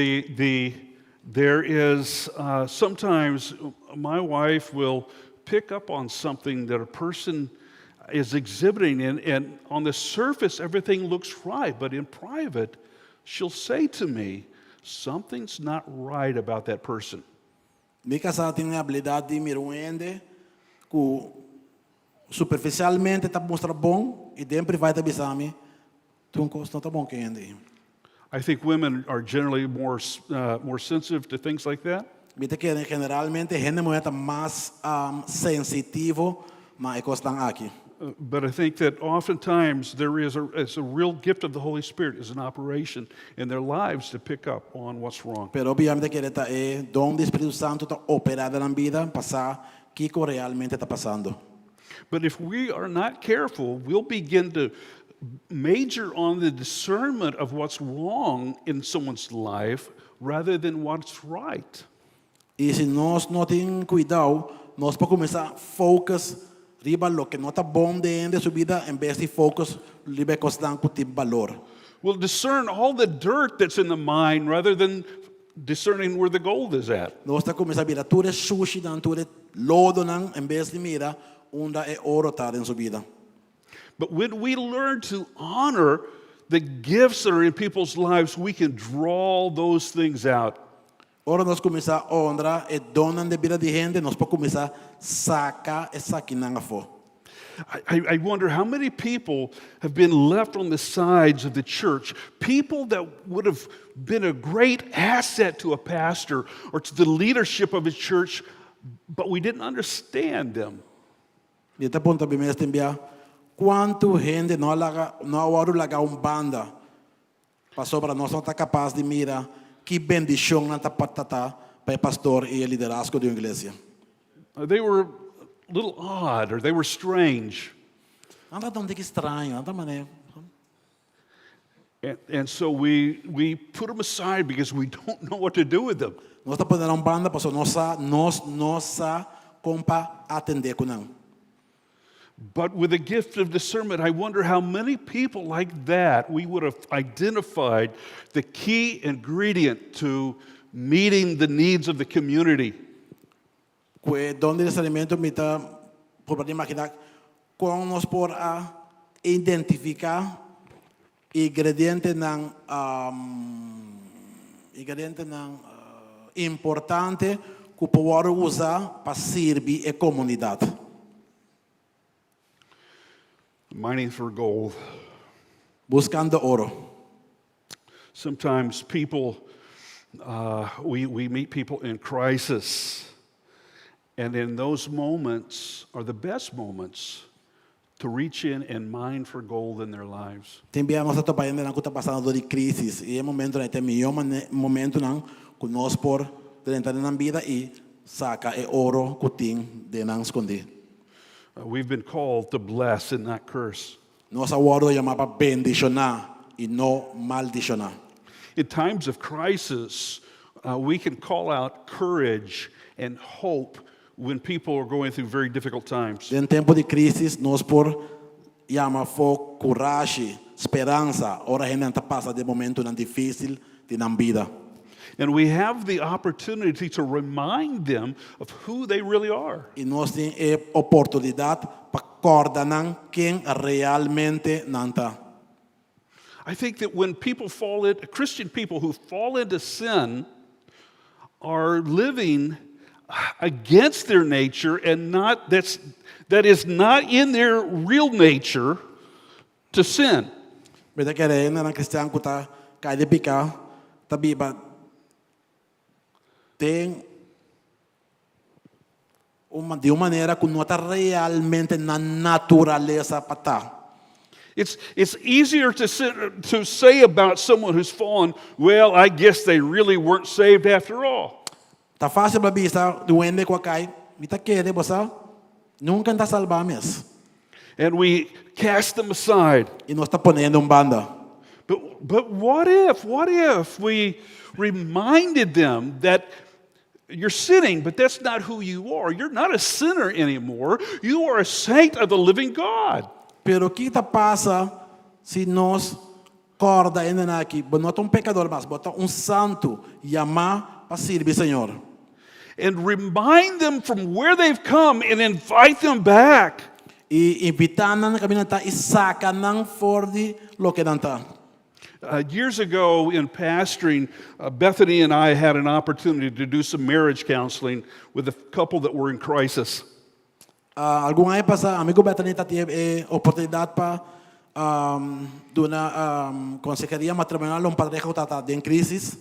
[SPEAKER 5] there is sometimes my wife will pick up on something that a person is exhibiting, and on the surface everything looks right, but in private she'll say to me, something's not right about that person.
[SPEAKER 4] Mi casal tem a habilidade de mirar que superficialmente está mostrando bom e dentro vai te avisar-me, tu não está bom que ainda.
[SPEAKER 5] I think women are generally more sensitive to things like that.
[SPEAKER 4] Viste que generalmente gente está mais sensitivo, mas estão aqui.
[SPEAKER 5] But I think that oftentimes there is a real gift of the Holy Spirit is an operation in their lives to pick up on what's wrong.
[SPEAKER 4] Pero obviamente que está dom do Espírito Santo está operado na vida, passar que realmente está passando.
[SPEAKER 5] But if we are not careful, we'll begin to major on the discernment of what's wrong in someone's life rather than what's right.
[SPEAKER 4] E se nós não temos cuidado, nós podemos começar a focus riba lo que não está bom dentro de sua vida, em vez de focus riba coisas que tem valor.
[SPEAKER 5] We'll discern all the dirt that's in the mind rather than discerning where the gold is at.
[SPEAKER 4] Nós está começar a virar tudo sushi, tudo lodo, em vez de mirar onde é ouro está em sua vida.
[SPEAKER 5] But when we learn to honor the gifts that are in people's lives, we can draw those things out.
[SPEAKER 4] Ora nós começar a honrar e donar de vida de gente, nós podemos começar a sacar essa quinanga fora.
[SPEAKER 5] I wonder how many people have been left on the sides of the church, people that would have been a great asset to a pastor or to the leadership of a church, but we didn't understand them.
[SPEAKER 4] Dito punto bimestin biya, quanto gente não awaro laga banda, passou para nós não tá capaz de mira que bendição na tapatata para pastor e liderazgo da igreja.
[SPEAKER 5] They were a little odd or they were strange.
[SPEAKER 4] Anda tão de estranho, anda mané.
[SPEAKER 5] And so we put them aside because we don't know what to do with them.
[SPEAKER 4] Nós tá podendo banda, passou nossa compa atender com não.
[SPEAKER 5] But with the gift of discernment, I wonder how many people like that we would have identified the key ingredient to meeting the needs of the community.
[SPEAKER 4] Donde discernimento me tá por imaginar como nós por identificar ingrediente importante que podemos usar para servir a comunidade.
[SPEAKER 5] Mining for gold.
[SPEAKER 4] Buscando oro.
[SPEAKER 5] Sometimes people, we meet people in crisis. And in those moments are the best moments to reach in and mine for gold in their lives.
[SPEAKER 4] Também nós estamos país na está passando de crise e é momento né tem melhor momento não que nós por tentar na vida e saca é ouro que tem de não esconder.
[SPEAKER 5] We've been called to bless and not curse.
[SPEAKER 4] Nós agora chamamos para bendicionar e não maldicionar.
[SPEAKER 5] In times of crisis, we can call out courage and hope when people are going through very difficult times.
[SPEAKER 4] Em tempo de crise, nós por chama for coragem, esperança, ora a gente passa de momento não difícil de na vida.
[SPEAKER 5] And we have the opportunity to remind them of who they really are.
[SPEAKER 4] E nós temos a oportunidade para coordenar quem realmente não está.
[SPEAKER 5] I think that when people fall into, Christian people who fall into sin are living against their nature and that is not in their real nature to sin.
[SPEAKER 4] Beda que é na cristão que tá cai de picar, tá biba tem de uma maneira que não está realmente na natureza para tá.
[SPEAKER 5] It's easier to say about someone who's fallen, well, I guess they really weren't saved after all.
[SPEAKER 4] Tá fácil para bisa duende com cai, mita quer bosa, nunca está salvames.
[SPEAKER 5] And we cast them aside.
[SPEAKER 4] E nós está ponendo banda.
[SPEAKER 5] But what if we reminded them that you're sinning, but that's not who you are. You're not a sinner anymore. You are a saint of the living God.
[SPEAKER 4] Pero que tá passa se nós corda ainda aqui, bota pecador, mas bota santo, chamar para servir Senhor.
[SPEAKER 5] And remind them from where they've come and invite them back.
[SPEAKER 4] E invitar na caminhada e saca não for de lo que não tá.
[SPEAKER 5] Years ago in pastoring, Bethany and I had an opportunity to do some marriage counseling with a couple that were in crisis.
[SPEAKER 4] Algum ano passado, amigo Bethany teve oportunidade para dar consejeria matrimonial a pareja que está em crise.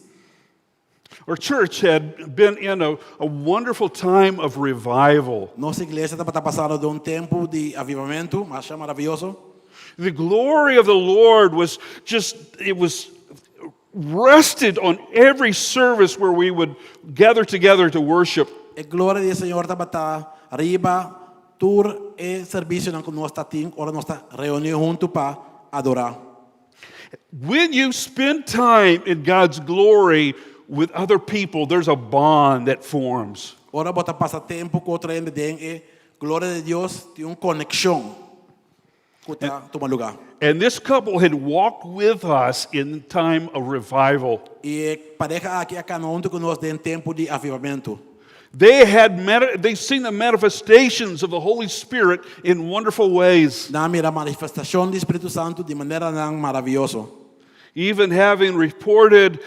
[SPEAKER 5] Our church had been in a wonderful time of revival.
[SPEAKER 4] Nossa igreja está passando de tempo de avivamento, mas é maravilhoso.
[SPEAKER 5] The glory of the Lord was rested on every service where we would gather together to worship.
[SPEAKER 4] A glória do Senhor está arriba, tur e serviço que nós está tendo, ora nós está reunido junto para adorar.
[SPEAKER 5] When you spend time in God's glory with other people, there's a bond that forms.
[SPEAKER 4] Ora bota passa tempo com outra gente e glória de Deus tem conexão.
[SPEAKER 5] And this couple had walked with us in time of revival.
[SPEAKER 4] E pareja aqui junto com nós em tempo de avivamento.
[SPEAKER 5] They've seen the manifestations of the Holy Spirit in wonderful ways.
[SPEAKER 4] Na mira manifestação do Espírito Santo de maneira maravilhosa.
[SPEAKER 5] Even having reported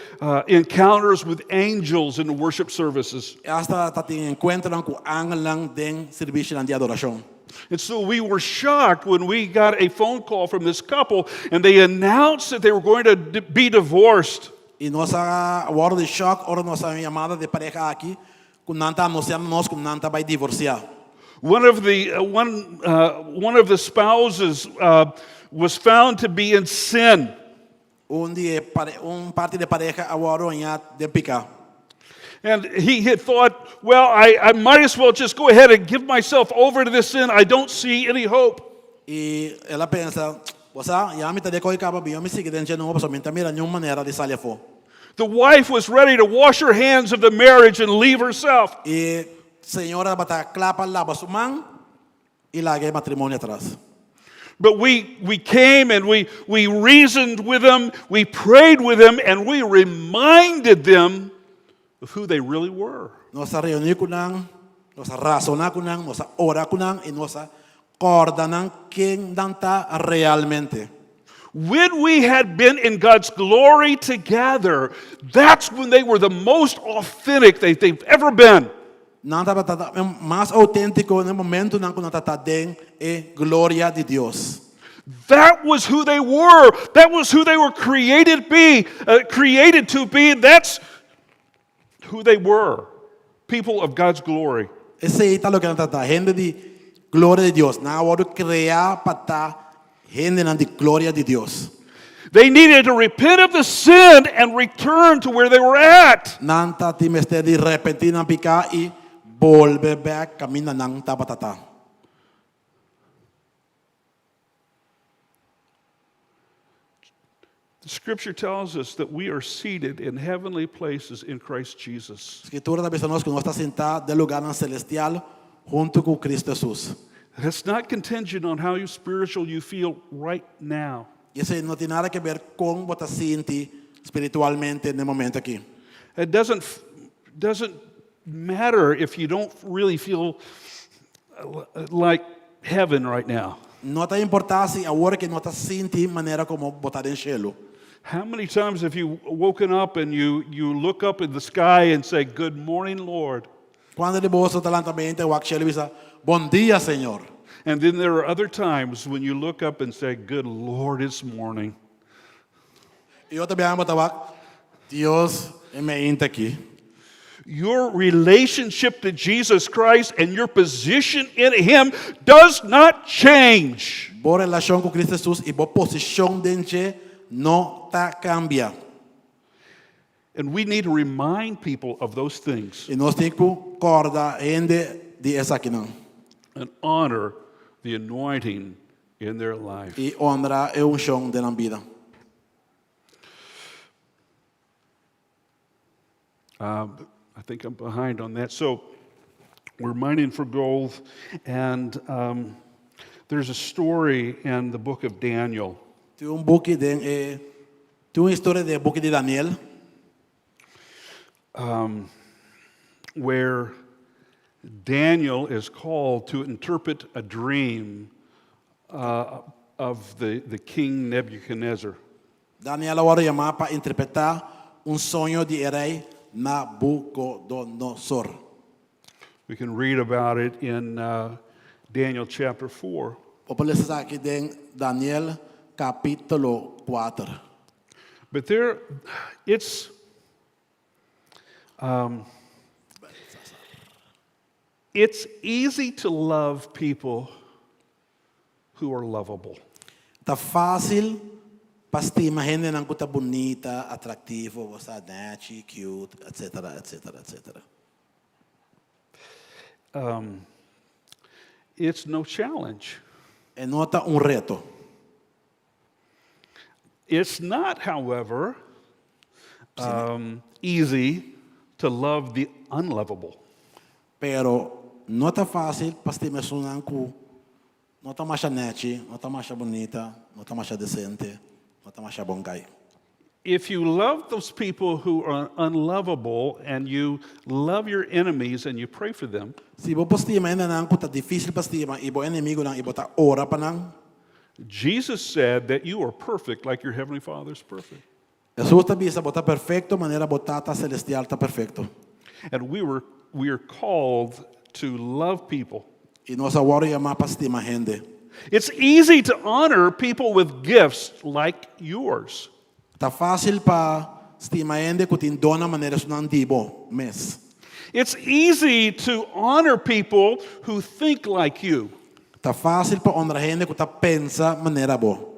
[SPEAKER 5] encounters with angels in the worship services.
[SPEAKER 4] Hasta tem encontro com ángeles em serviço de adoração.
[SPEAKER 5] And so we were shocked when we got a phone call from this couple and they announced that they were going to be divorced.
[SPEAKER 4] E nós agora de choque, ora nossa chamada de pareja aqui, com nanta anunciando nós com nanta vai divorciar.
[SPEAKER 5] One of the spouses was found to be in sin.
[SPEAKER 4] Parte de pareja agora onha de picar.
[SPEAKER 5] And he had thought, well, I might as well just go ahead and give myself over to this sin. I don't see any hope.
[SPEAKER 4] E ela pensa, você já me tá de coi capa bem, me sigue dentro não, somente mira nenhuma maneira de sair fora.
[SPEAKER 5] The wife was ready to wash her hands of the marriage and leave herself.
[SPEAKER 4] E senhora bata clapa lava sua mão e larga o matrimônio atrás.
[SPEAKER 5] But we came and we reasoned with them, we prayed with them, and we reminded them of who they really were.
[SPEAKER 4] Nós reunimos com nang, nós razonamos com nang, nós oramos com nang e nós coordenamos quem danta realmente.
[SPEAKER 5] When we had been in God's glory together, that's when they were the most authentic they've ever been.
[SPEAKER 4] Nada mais autêntico no momento nang nós tá dentro é glória de Deus.
[SPEAKER 5] That was who they were. That was who they were created to be. That's who they were. People of God's glory.
[SPEAKER 4] Esse aí tá lo que nós tá gente de glória de Deus. Na hora criar para gente de glória de Deus.
[SPEAKER 5] They needed to repent of the sin and return to where they were at.
[SPEAKER 4] Nanta timeste de repentina picar e volve back camina nang tabatata.
[SPEAKER 5] The scripture tells us that we are seated in heavenly places in Christ Jesus.
[SPEAKER 4] Escritura da nós que nós está sentado de lugar celestial junto com Cristo Jesus.
[SPEAKER 5] That's not contingent on how spiritual you feel right now.
[SPEAKER 4] E isso não tem nada a ver com você sente espiritualmente no momento aqui.
[SPEAKER 5] It doesn't matter if you don't really feel like heaven right now.
[SPEAKER 4] Não tem importância agora que nós está sentindo maneira como botar em cielo.
[SPEAKER 5] How many times have you woken up and you look up in the sky and say, "Good morning, Lord"?
[SPEAKER 4] Quando de bolso talentamente o cielo diz, "Bom dia, Senhor."
[SPEAKER 5] And then there are other times when you look up and say, "Good Lord, it's morning."
[SPEAKER 4] E eu também amo tawa, Deus é me aqui.
[SPEAKER 5] Your relationship to Jesus Christ and your position in Him does not change.
[SPEAKER 4] Boa relação com Cristo Jesus e boa posição dentro não tá cambia.
[SPEAKER 5] And we need to remind people of those things
[SPEAKER 4] E nós temos que acordar gente de essa aqui não.
[SPEAKER 5] and honor the anointing in their life.
[SPEAKER 4] E honrar a unção da vida.
[SPEAKER 5] I think I'm behind on that. So we're mining for gold, and there's a story in the book of Daniel.
[SPEAKER 4] Tem book de tem uma história de book de Daniel
[SPEAKER 5] Where Daniel is called to interpret a dream of the king Nebuchadnezzar.
[SPEAKER 4] Daniel agora chama para interpretar sonho de rei Nabucodonosor.
[SPEAKER 5] We can read about it in Daniel chapter 4.
[SPEAKER 4] Populês aqui de Daniel capítulo 4.
[SPEAKER 5] But it's easy to love people who are lovable.
[SPEAKER 4] Tá fácil para estimar gente não tá bonita, atrativo, você net, cute, etc, etc, etc.
[SPEAKER 5] It's no challenge.
[SPEAKER 4] É nota reto.
[SPEAKER 5] It's not, however, easy to love the unlovable.
[SPEAKER 4] Pero não tá fácil para estimar sunan ku não tá mais net, não tá mais bonita, não tá mais decente, não tá mais bongay.
[SPEAKER 5] If you love those people who are unlovable and you love your enemies and you pray for them,
[SPEAKER 4] Si bo postima ainda não tá difícil para estimar e bo inimigo não e botar ora para não.
[SPEAKER 5] Jesus said that you are perfect like your heavenly Father is perfect.
[SPEAKER 4] Jesus tá bisa botar perfeito, maneira botar tá celestial tá perfeito.
[SPEAKER 5] And we are called to love people.
[SPEAKER 4] Y no se worry ama pa estima gente.
[SPEAKER 5] It's easy to honor people with gifts like yours.
[SPEAKER 4] Tá fácil pa estima gente que tin dona maneira sunang dibo mes.
[SPEAKER 5] It's easy to honor people who think like you.
[SPEAKER 4] Tá fácil pa honra gente que tá pensa maneira bo.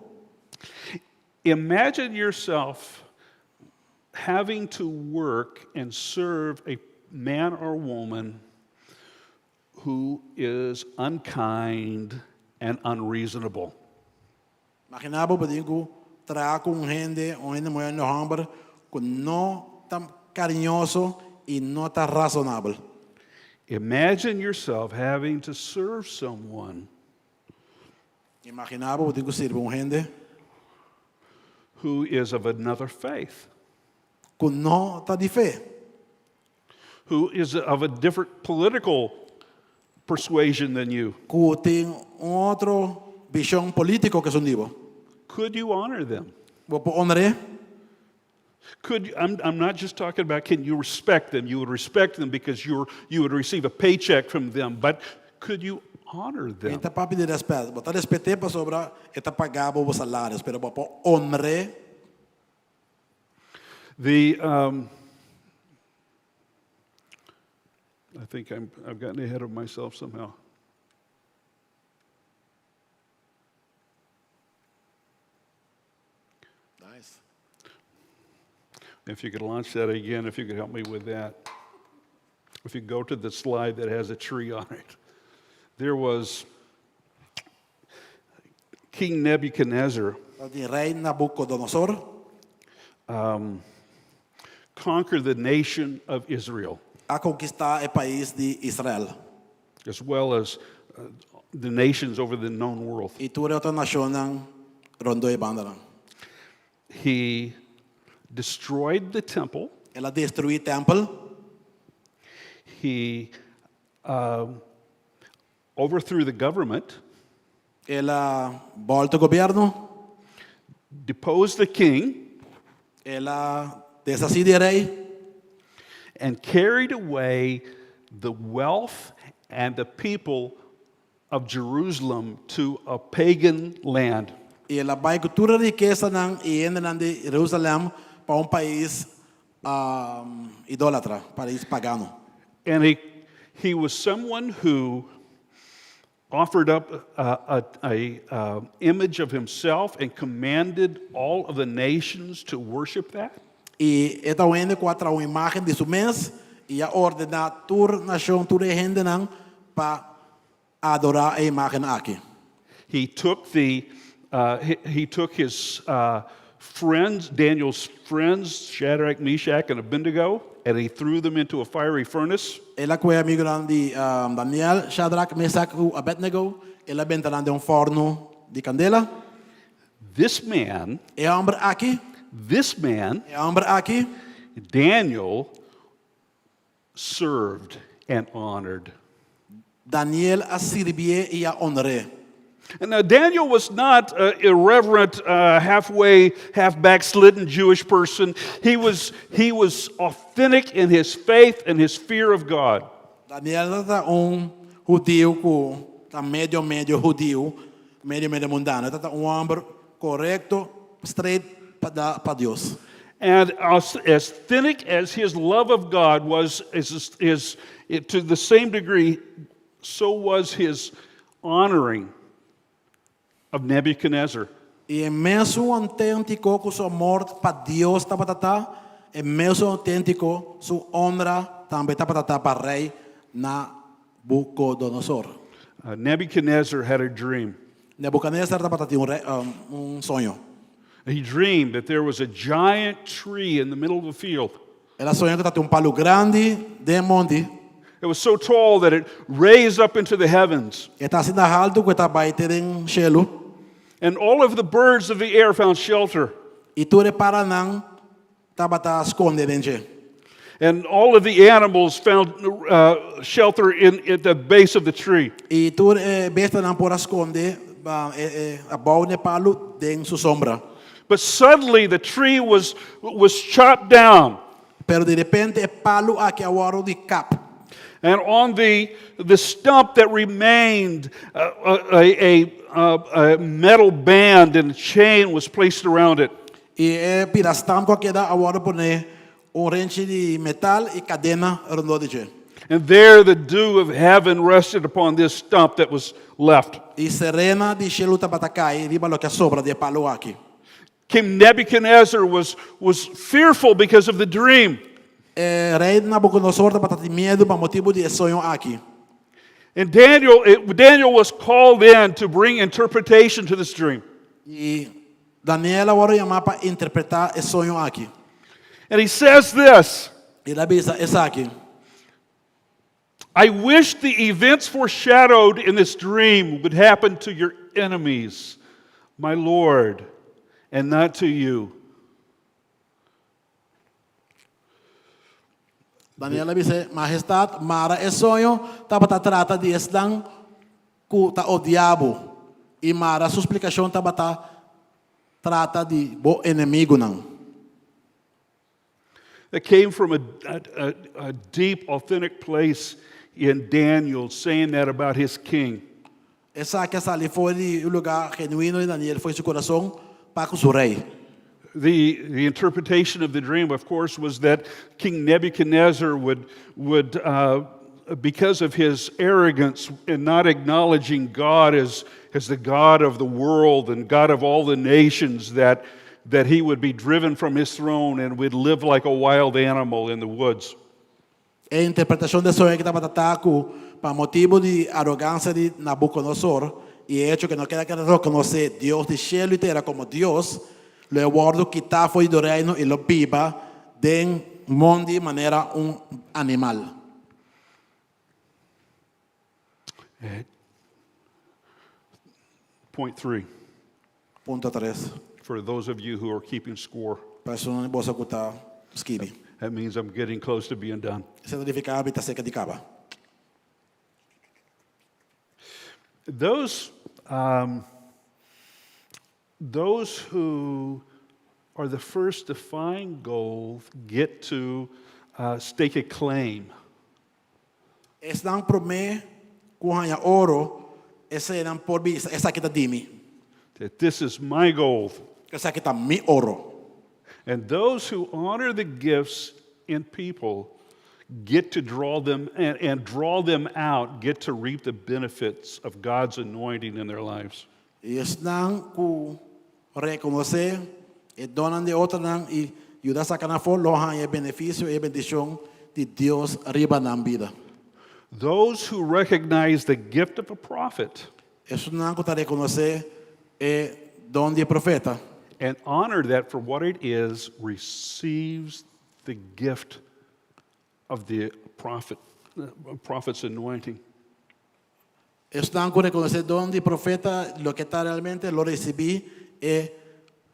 [SPEAKER 5] Imagine yourself having to work and serve a man or woman who is unkind and unreasonable.
[SPEAKER 4] Imaginabo ba din ko trabalhar com gente onde mo no hambre que no tan cariñoso y no tan razonable.
[SPEAKER 5] Imagine yourself having to serve someone
[SPEAKER 4] Imaginabo ba din ko sirve gente
[SPEAKER 5] who is of another faith,
[SPEAKER 4] que no tá de fé,
[SPEAKER 5] who is of a different political persuasion than you.
[SPEAKER 4] que tem outro visão político que sundibo.
[SPEAKER 5] Could you honor them?
[SPEAKER 4] Bo po honre,
[SPEAKER 5] I'm not just talking about can you respect them. You would respect them because you would receive a paycheck from them. But could you honor them?
[SPEAKER 4] enta papi de respeto. Bo tá respete pa sobra eta pagabo bo salários, pero bo po honre.
[SPEAKER 5] I think I've gotten ahead of myself somehow.
[SPEAKER 4] Nice.
[SPEAKER 5] If you could launch that again, if you could help me with that. If you go to the slide that has a tree on it. There was King Nebuchadnezzar
[SPEAKER 4] Die rei Nabucodonosor
[SPEAKER 5] conquered the nation of Israel,
[SPEAKER 4] a conquistar o país de Israel.
[SPEAKER 5] as well as the nations over the known world.
[SPEAKER 4] E tudo outra nação ng rondo e banda.
[SPEAKER 5] He destroyed the temple.
[SPEAKER 4] Ela destruiu o templo,
[SPEAKER 5] He overthrew the government,
[SPEAKER 4] ela volta o governo,
[SPEAKER 5] deposed the king,
[SPEAKER 4] ela desaside o rei
[SPEAKER 5] and carried away the wealth and the people of Jerusalem to a pagan land.
[SPEAKER 4] e ela vai com toda a riqueza ng ienda de Jerusalém para país idólatra, país pagano.
[SPEAKER 5] And he was someone who offered up a image of himself and commanded all of the nations to worship that.
[SPEAKER 4] E esta wende contra uma imagem de sua mês e a ordenar toda a nação, toda a gente não para adorar a imagem aqui.
[SPEAKER 5] He took he took his friends, Daniel's friends, Shadrach, Meshach, and Abednego, and he threw them into a fiery furnace.
[SPEAKER 4] Ela foi amigo de Daniel, Shadrach, Meshach e Abednego. Ela entraram de forno de candela.
[SPEAKER 5] This man,
[SPEAKER 4] Hombre aqui, hombre aqui,
[SPEAKER 5] Daniel, served and honored.
[SPEAKER 4] Daniel a servir e a honrar.
[SPEAKER 5] And now Daniel was not an irreverent, halfway, half backslidden Jewish person. He was authentic in his faith and his fear of God.
[SPEAKER 4] Daniel era judío que tá medio judío, medio mundano. Era hombre correcto, straight para Dios.
[SPEAKER 5] And as authentic as his love of God was, to the same degree, so was his honoring of Nebuchadnezzar.
[SPEAKER 4] E mesmo autêntico que seu amor para Deus estava tata, e mesmo autêntico sua honra também estava tata para rei Nabucodonosor.
[SPEAKER 5] Nebuchadnezzar had a dream.
[SPEAKER 4] Nebuchadnezzar estava tata sonho.
[SPEAKER 5] He dreamed that there was a giant tree in the middle of the field.
[SPEAKER 4] Ela sonhou que tata palo grande de monte.
[SPEAKER 5] It was so tall that it raised up into the heavens.
[SPEAKER 4] E tá assim alto que tá baite em cielo.
[SPEAKER 5] And all of the birds of the air found shelter.
[SPEAKER 4] E tudo para não estava tá esconde dentro.
[SPEAKER 5] And all of the animals found shelter at the base of the tree.
[SPEAKER 4] E tudo besta não por esconde a baune palo dentro sua sombra.
[SPEAKER 5] But suddenly the tree was chopped down.
[SPEAKER 4] Pero de repente palo aqui a waro de cap.
[SPEAKER 5] And on the stump that remained, a metal band and a chain was placed around it.
[SPEAKER 4] Y pirastam ko queda agora pone renche de metal y cadena alrededor de che.
[SPEAKER 5] And there the dew of heaven rested upon this stump that was left.
[SPEAKER 4] Y serena di cielo tabatacai riba lo que sobra de palo aqui.
[SPEAKER 5] King Nebuchadnezzar was fearful because of the dream.
[SPEAKER 4] Rei Nabucodonosor tabatati medo pa motivo de sonho aqui.
[SPEAKER 5] And Daniel was called in to bring interpretation to this dream.
[SPEAKER 4] E Daniel agora chama para interpretar esse sonho aqui.
[SPEAKER 5] And he says this,
[SPEAKER 4] E ele avisa essa aqui.
[SPEAKER 5] I wish the events foreshadowed in this dream would happen to your enemies, my Lord, and not to you.
[SPEAKER 4] Daniel avisa, majestad, mara esse sonho tabata trata de eslang ku ta o diabo. E mara sua explicação tabata trata de bo inimigo não.
[SPEAKER 5] That came from a deep, authentic place in Daniel, saying that about his king.
[SPEAKER 4] Essa que ali foi o lugar genuíno de Daniel, foi seu coração para com seu rei.
[SPEAKER 5] The interpretation of the dream, of course, was that King Nebuchadnezzar would because of his arrogance and not acknowledging God as the God of the world and God of all the nations, that he would be driven from his throne and would live like a wild animal in the woods.
[SPEAKER 4] A interpretação desse sonho que estava tratado para motivo de arrogância de Nabucodonosor e hecho que não queria reconhecer Deus de cielo e terra como Deus, lo guardo quitar foi do reino e lo viva de mundo de maneira animal.
[SPEAKER 5] Point 3,
[SPEAKER 4] Ponto 3.
[SPEAKER 5] for those of you who are keeping score.
[SPEAKER 4] Pessoa não possa escutar esquive.
[SPEAKER 5] That means I'm getting close to being done.
[SPEAKER 4] Isso significa que está seca de cava.
[SPEAKER 5] Those who are the first to find gold get to stake a claim.
[SPEAKER 4] Estão promê kuhanya ouro, esse eram por bi, essa que está dimi.
[SPEAKER 5] That this is my gold.
[SPEAKER 4] Essa que está mi ouro.
[SPEAKER 5] And those who honor the gifts in people get to draw them and draw them out, get to reap the benefits of God's anointing in their lives.
[SPEAKER 4] E estão ku reconhecer e donan de outra não e ajudar a sacar fora lohan e benefício e bendição de Deus arriba na vida.
[SPEAKER 5] Those who recognize the gift of a prophet
[SPEAKER 4] Isso não que está reconhecer e dom de profeta.
[SPEAKER 5] and honor that for what it is receives the gift of the prophet's anointing.
[SPEAKER 4] Estão que reconhecer dom de profeta, lo que está realmente lo recibí e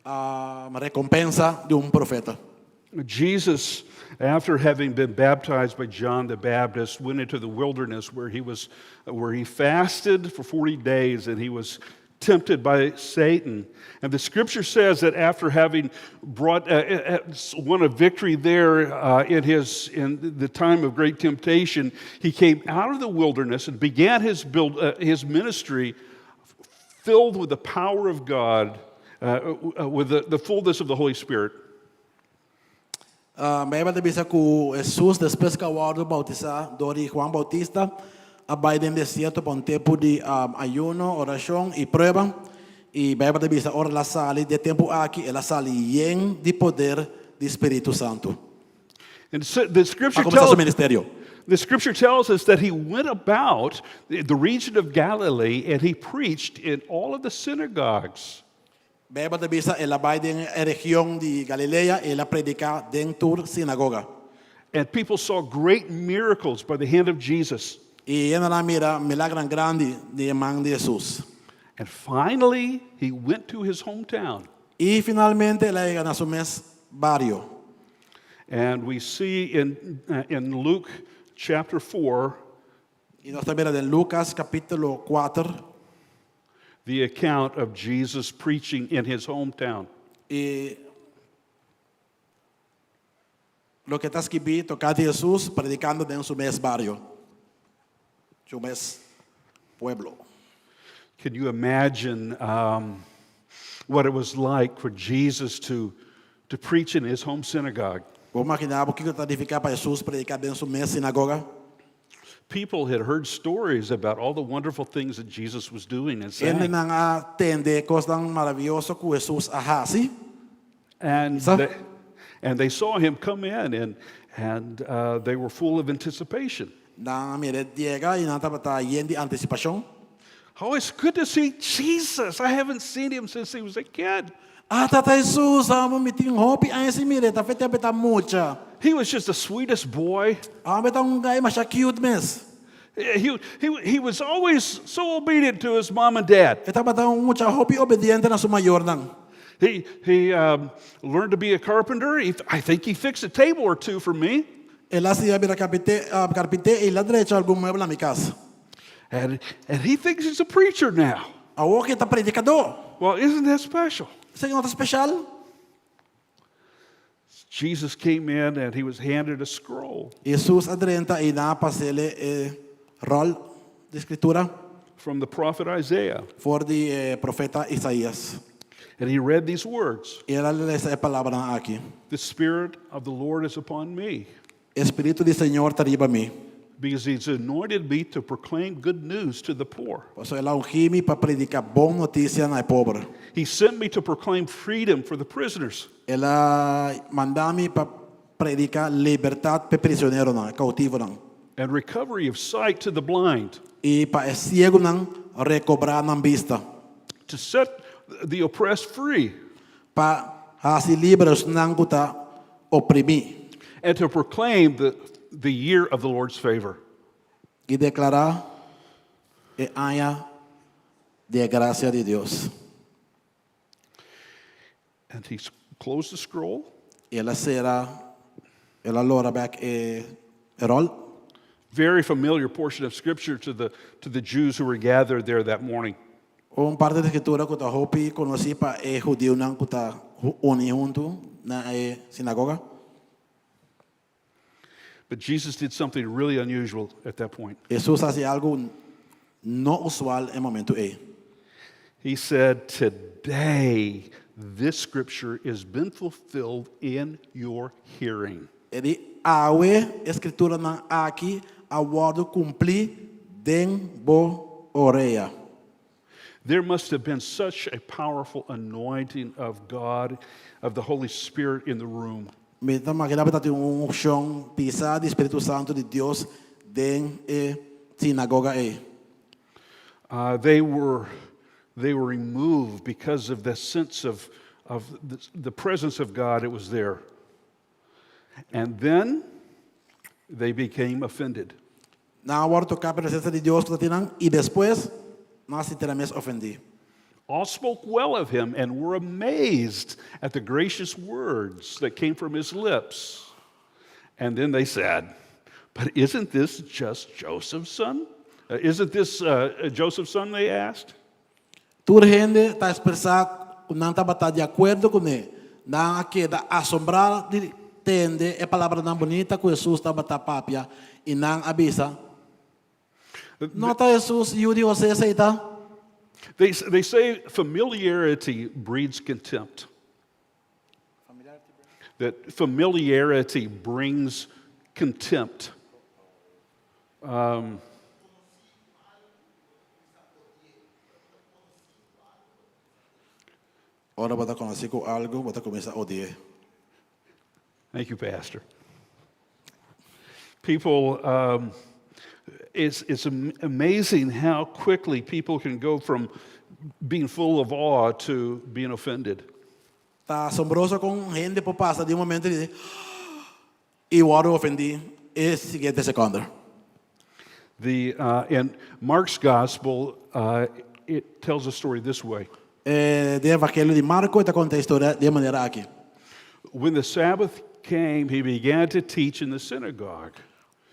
[SPEAKER 4] a recompensa de profeta.
[SPEAKER 5] Jesus, after having been baptized by John the Baptist, went into the wilderness where he fasted for 40 days and he was tempted by Satan. And the scripture says that after having won a victory there in the time of great temptation, he came out of the wilderness and began his ministry filled with the power of God, with the fullness of the Holy Spirit.
[SPEAKER 4] Bíblia diz que Jesus, depois que o bautizar, Dori Juan Bautista, vai no deserto para tempo de ayuno, oração e prova. E a Bíblia diz, ora ela sai de tempo aqui, ela sai em de poder do Espírito Santo.
[SPEAKER 5] And so the scripture
[SPEAKER 4] Começar seu ministério.
[SPEAKER 5] The scripture tells us that he went about the region of Galilee and he preached in all of the synagogues.
[SPEAKER 4] A Bíblia diz, ela vai na região de Galileia e ela predica dentro da sinagoga.
[SPEAKER 5] And people saw great miracles by the hand of Jesus.
[SPEAKER 4] E ela mira milagre grande de mão de Jesus.
[SPEAKER 5] And finally, he went to his hometown.
[SPEAKER 4] E finalmente ela chega no seu mesmo barrio.
[SPEAKER 5] And we see in Luke chapter 4
[SPEAKER 4] E nós também em Lucas capítulo 4.
[SPEAKER 5] the account of Jesus preaching in his hometown.
[SPEAKER 4] E lo que está escrito, cada Jesus predicando dentro do seu mesmo barrio. su mes pueblo.
[SPEAKER 5] Can you imagine what it was like for Jesus to preach in his home synagogue?
[SPEAKER 4] Kung makinabo kiko tadificar para Jesus predicar dentro su mes sinagoga.
[SPEAKER 5] People had heard stories about all the wonderful things that Jesus was doing and
[SPEAKER 4] Ele
[SPEAKER 5] saying.
[SPEAKER 4] nang atende kosang maravilhoso que Jesus ahasi.
[SPEAKER 5] And
[SPEAKER 4] So-
[SPEAKER 5] they saw him come in, and they were full of anticipation.
[SPEAKER 4] Nang mire diega y nanta bata yendi anticipación.
[SPEAKER 5] Oh, it's good to see Jesus. I haven't seen him since he was a kid.
[SPEAKER 4] Tata Jesus, amo miting hopi ay si mire ta fete beta mucha.
[SPEAKER 5] He was just the sweetest boy.
[SPEAKER 4] Beta guy masya cute mes.
[SPEAKER 5] He was always so obedient to his mom and dad.
[SPEAKER 4] Eta bata mucha hopi obediente na su mayor nang.
[SPEAKER 5] He learned to be a carpenter. I think he fixed a table or two for me.
[SPEAKER 4] Ela siya bira carpinte y la derecha algún mueble na mi casa.
[SPEAKER 5] And he thinks he's a preacher now.
[SPEAKER 4] Awo kita predicador.
[SPEAKER 5] Well, isn't that special?
[SPEAKER 4] Sa nota special.
[SPEAKER 5] Jesus came in and he was handed a scroll
[SPEAKER 4] Jesus adrenta y na pasele rol de escritura
[SPEAKER 5] from the prophet Isaiah.
[SPEAKER 4] for the profeta Isaías.
[SPEAKER 5] And he read these words:
[SPEAKER 4] Y ela le esa palabra na aqui.
[SPEAKER 5] The Spirit of the Lord is upon me,
[SPEAKER 4] Espírito do Senhor está riba mim.
[SPEAKER 5] because he's anointed me to proclaim good news to the poor.
[SPEAKER 4] So ela ungi-me para predicar boa notícia na pobre.
[SPEAKER 5] He sent me to proclaim freedom for the prisoners
[SPEAKER 4] Ela manda-me para predicar liberdade para prisioneiro não, cautivo não.
[SPEAKER 5] and recovery of sight to the blind,
[SPEAKER 4] E para cego não recobrar na vista.
[SPEAKER 5] to set the oppressed free,
[SPEAKER 4] Para assim livres não guta oprimir.
[SPEAKER 5] and to proclaim the year of the Lord's favor.
[SPEAKER 4] E declarar e año de graça de Deus.
[SPEAKER 5] And he closed the scroll,
[SPEAKER 4] Ela será, ela lora back rol.
[SPEAKER 5] very familiar portion of scripture to the Jews who were gathered there that morning.
[SPEAKER 4] Parte da escritura que ta hopi conheci para judeu não que ta uni junto na sinagoga.
[SPEAKER 5] But Jesus did something really unusual at that point.
[SPEAKER 4] Jesus hacía algo no usual en momento
[SPEAKER 5] He said, "Today, this scripture has been fulfilled in your hearing."
[SPEAKER 4] Ele awe escritura na aqui aguardo cumprir den bo oreia.
[SPEAKER 5] There must have been such a powerful anointing of God, of the Holy Spirit in the room.
[SPEAKER 4] Me tá imaginando que tem unção pisada do Espírito Santo de Deus den sinagoga
[SPEAKER 5] They were removed because of the sense of the presence of God. It was there. And then they became offended.
[SPEAKER 4] Na agora tocar a presença de Deus que tinham e depois nós literalmente ofendi.
[SPEAKER 5] All spoke well of him and were amazed at the gracious words that came from his lips. And then they said, "But isn't this just Joseph's son? Isn't this Joseph's son?" They asked.
[SPEAKER 4] Toda gente está expressar não está de acordo com ele. Não queda assombrar de entender a palavra não bonita que Jesus estava tapapia e não avisa. Nota Jesus Yudi você aceita?
[SPEAKER 5] They say familiarity breeds contempt. That familiarity brings contempt.
[SPEAKER 4] Ora bota conhecer com algo, bota começar a odiar.
[SPEAKER 5] Thank you, Pastor. People, it's amazing how quickly people can go from being full of awe to being offended.
[SPEAKER 4] Tá assombroso com gente por passa de momento de e o oro ofendi e seguinte segundo.
[SPEAKER 5] In Mark's gospel, it tells a story this way.
[SPEAKER 4] De evangelho de Marco está conta a história de maneira aqui.
[SPEAKER 5] When the Sabbath came, he began to teach in the synagogue.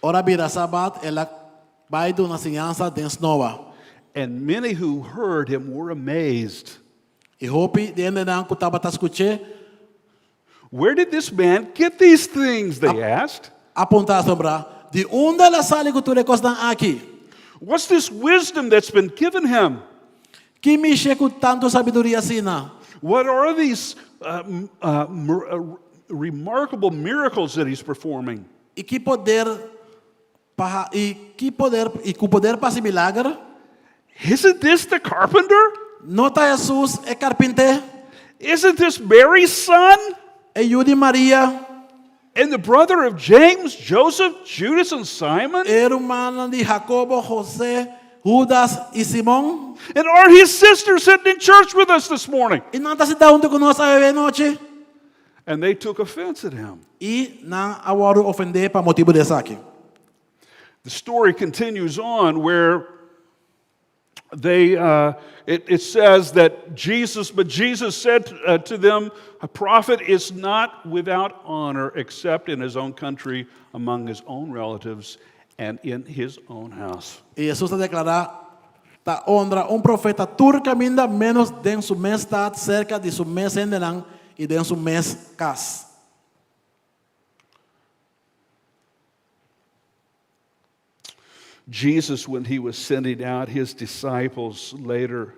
[SPEAKER 4] Ora vira sabat ela vai do na ensinança de nova.
[SPEAKER 5] And many who heard him were amazed.
[SPEAKER 4] E hopi de ende não kutaba ta escuche
[SPEAKER 5] Where did this man get these things? They asked.
[SPEAKER 4] apontar sombra de onde ela sale que tu recostan aqui.
[SPEAKER 5] What's this wisdom that's been given him?
[SPEAKER 4] Kimi siya ku tanto sabiduria sina.
[SPEAKER 5] What are these remarkable miracles that he's performing?
[SPEAKER 4] Iki poder iku poder pa si milagre.
[SPEAKER 5] Isn't this the carpenter?
[SPEAKER 4] Nota Jesus e carpinte,
[SPEAKER 5] Isn't this Mary's son?
[SPEAKER 4] e Yudi Maria,
[SPEAKER 5] And the brother of James, Joseph, Judas, and Simon?
[SPEAKER 4] hermana de Jacobo, José, Judas y Simón.
[SPEAKER 5] And are his sisters sitting in church with us this morning?
[SPEAKER 4] E não está sentado junto conosco a bebê noche.
[SPEAKER 5] And they took offense at him.
[SPEAKER 4] E não awaru ofender para motivo de saque.
[SPEAKER 5] The story continues on where it says that Jesus said to them, a prophet is not without honor except in his own country, among his own relatives, and in his own house.
[SPEAKER 4] E Jesus está declarar, ta honra profeta turca minda menos den su mes stad cerca de su mes endelang e den su mes cas.
[SPEAKER 5] Jesus, when he was sending out his disciples later,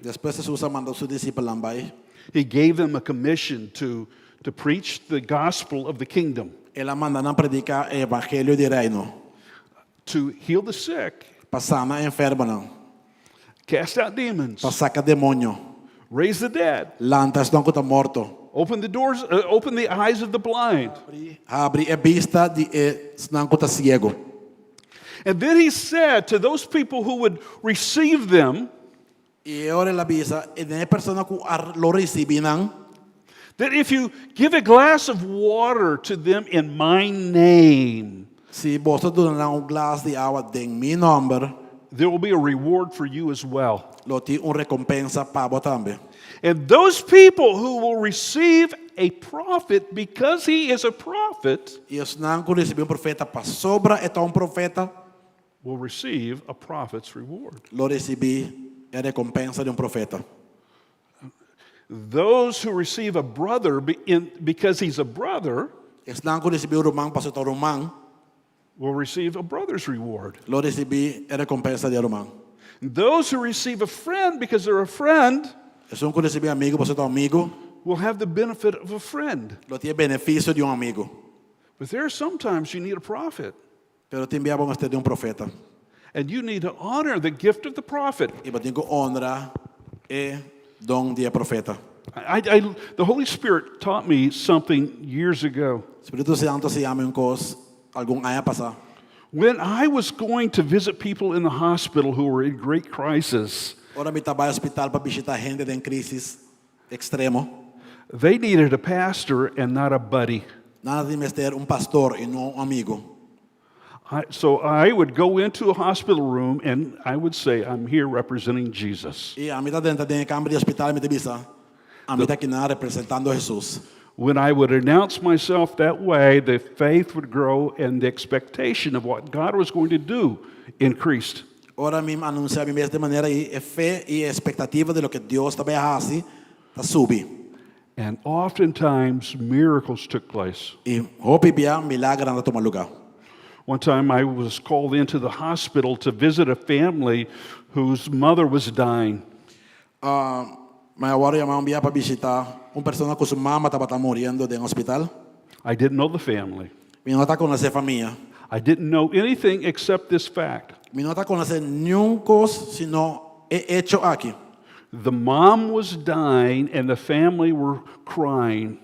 [SPEAKER 4] Después Jesus mandou su discípulo lambay.
[SPEAKER 5] he gave them a commission to preach the gospel of the kingdom,
[SPEAKER 4] Ela manda não predicar o evangelho de reino.
[SPEAKER 5] to heal the sick,
[SPEAKER 4] Para sanar enfermo não.
[SPEAKER 5] cast out demons,
[SPEAKER 4] Para sacar demônio.
[SPEAKER 5] raise the dead,
[SPEAKER 4] Lantas não está morto.
[SPEAKER 5] open the eyes of the blind.
[SPEAKER 4] Abre a vista de não está ciego.
[SPEAKER 5] And then he said to those people who would receive them,
[SPEAKER 4] E ora la visa e ne persona ku lo recibirán.
[SPEAKER 5] that if you give a glass of water to them in my name,
[SPEAKER 4] Si vosotros donarán glass de agua de mi nombre,
[SPEAKER 5] there will be a reward for you as well.
[SPEAKER 4] lo ti recompensa para vos también.
[SPEAKER 5] And those people who will receive a prophet because he is a prophet
[SPEAKER 4] E os não ku recibir profeta para sobra é profeta,
[SPEAKER 5] will receive a prophet's reward.
[SPEAKER 4] lo recibir a recompensa de profeta.
[SPEAKER 5] Those who receive a brother because he's a brother
[SPEAKER 4] Es não ku recibir román para seu román,
[SPEAKER 5] will receive a brother's reward.
[SPEAKER 4] lo recibir a recompensa de román.
[SPEAKER 5] Those who receive a friend because they're a friend
[SPEAKER 4] Es ku recibir amigo para seu amigo,
[SPEAKER 5] will have the benefit of a friend.
[SPEAKER 4] lo tiene beneficio de amigo.
[SPEAKER 5] But there are sometimes you need a prophet,
[SPEAKER 4] Pero te enviamos este de profeta.
[SPEAKER 5] and you need to honor the gift of the prophet.
[SPEAKER 4] E vos tengo honra e don de profeta.
[SPEAKER 5] The Holy Spirit taught me something years ago.
[SPEAKER 4] Espíritu Santo se llama cos algún año pasado.
[SPEAKER 5] When I was going to visit people in the hospital who were in great crisis,
[SPEAKER 4] Ora mi estaba al hospital para visitar gente en crisis extremo.
[SPEAKER 5] they needed a pastor and not a buddy.
[SPEAKER 4] Nada de meter pastor y no amigo.
[SPEAKER 5] So I would go into a hospital room and I would say, I'm here representing Jesus.
[SPEAKER 4] Y a mitad dentro de cámara de hospital me divisa. A mitad que nada representando a Jesús.
[SPEAKER 5] When I would announce myself that way, the faith would grow and the expectation of what God was going to do increased.
[SPEAKER 4] Ora mi anunciar mi de manera y fe y expectativa de lo que Dios está a hacer, está subi.
[SPEAKER 5] And oftentimes miracles took place.
[SPEAKER 4] Y hopi bia milagre anda tomar lugar.
[SPEAKER 5] One time I was called into the hospital to visit a family whose mother was dying.
[SPEAKER 4] Me agora llamaron via para visitar persona que su mamá estaba muriendo en hospital.
[SPEAKER 5] I didn't know the family.
[SPEAKER 4] Mi no está conocer familia.
[SPEAKER 5] I didn't know anything except this fact.
[SPEAKER 4] Mi no está conocer ningún cosa sino he hecho aquí.
[SPEAKER 5] The mom was dying and the family were crying.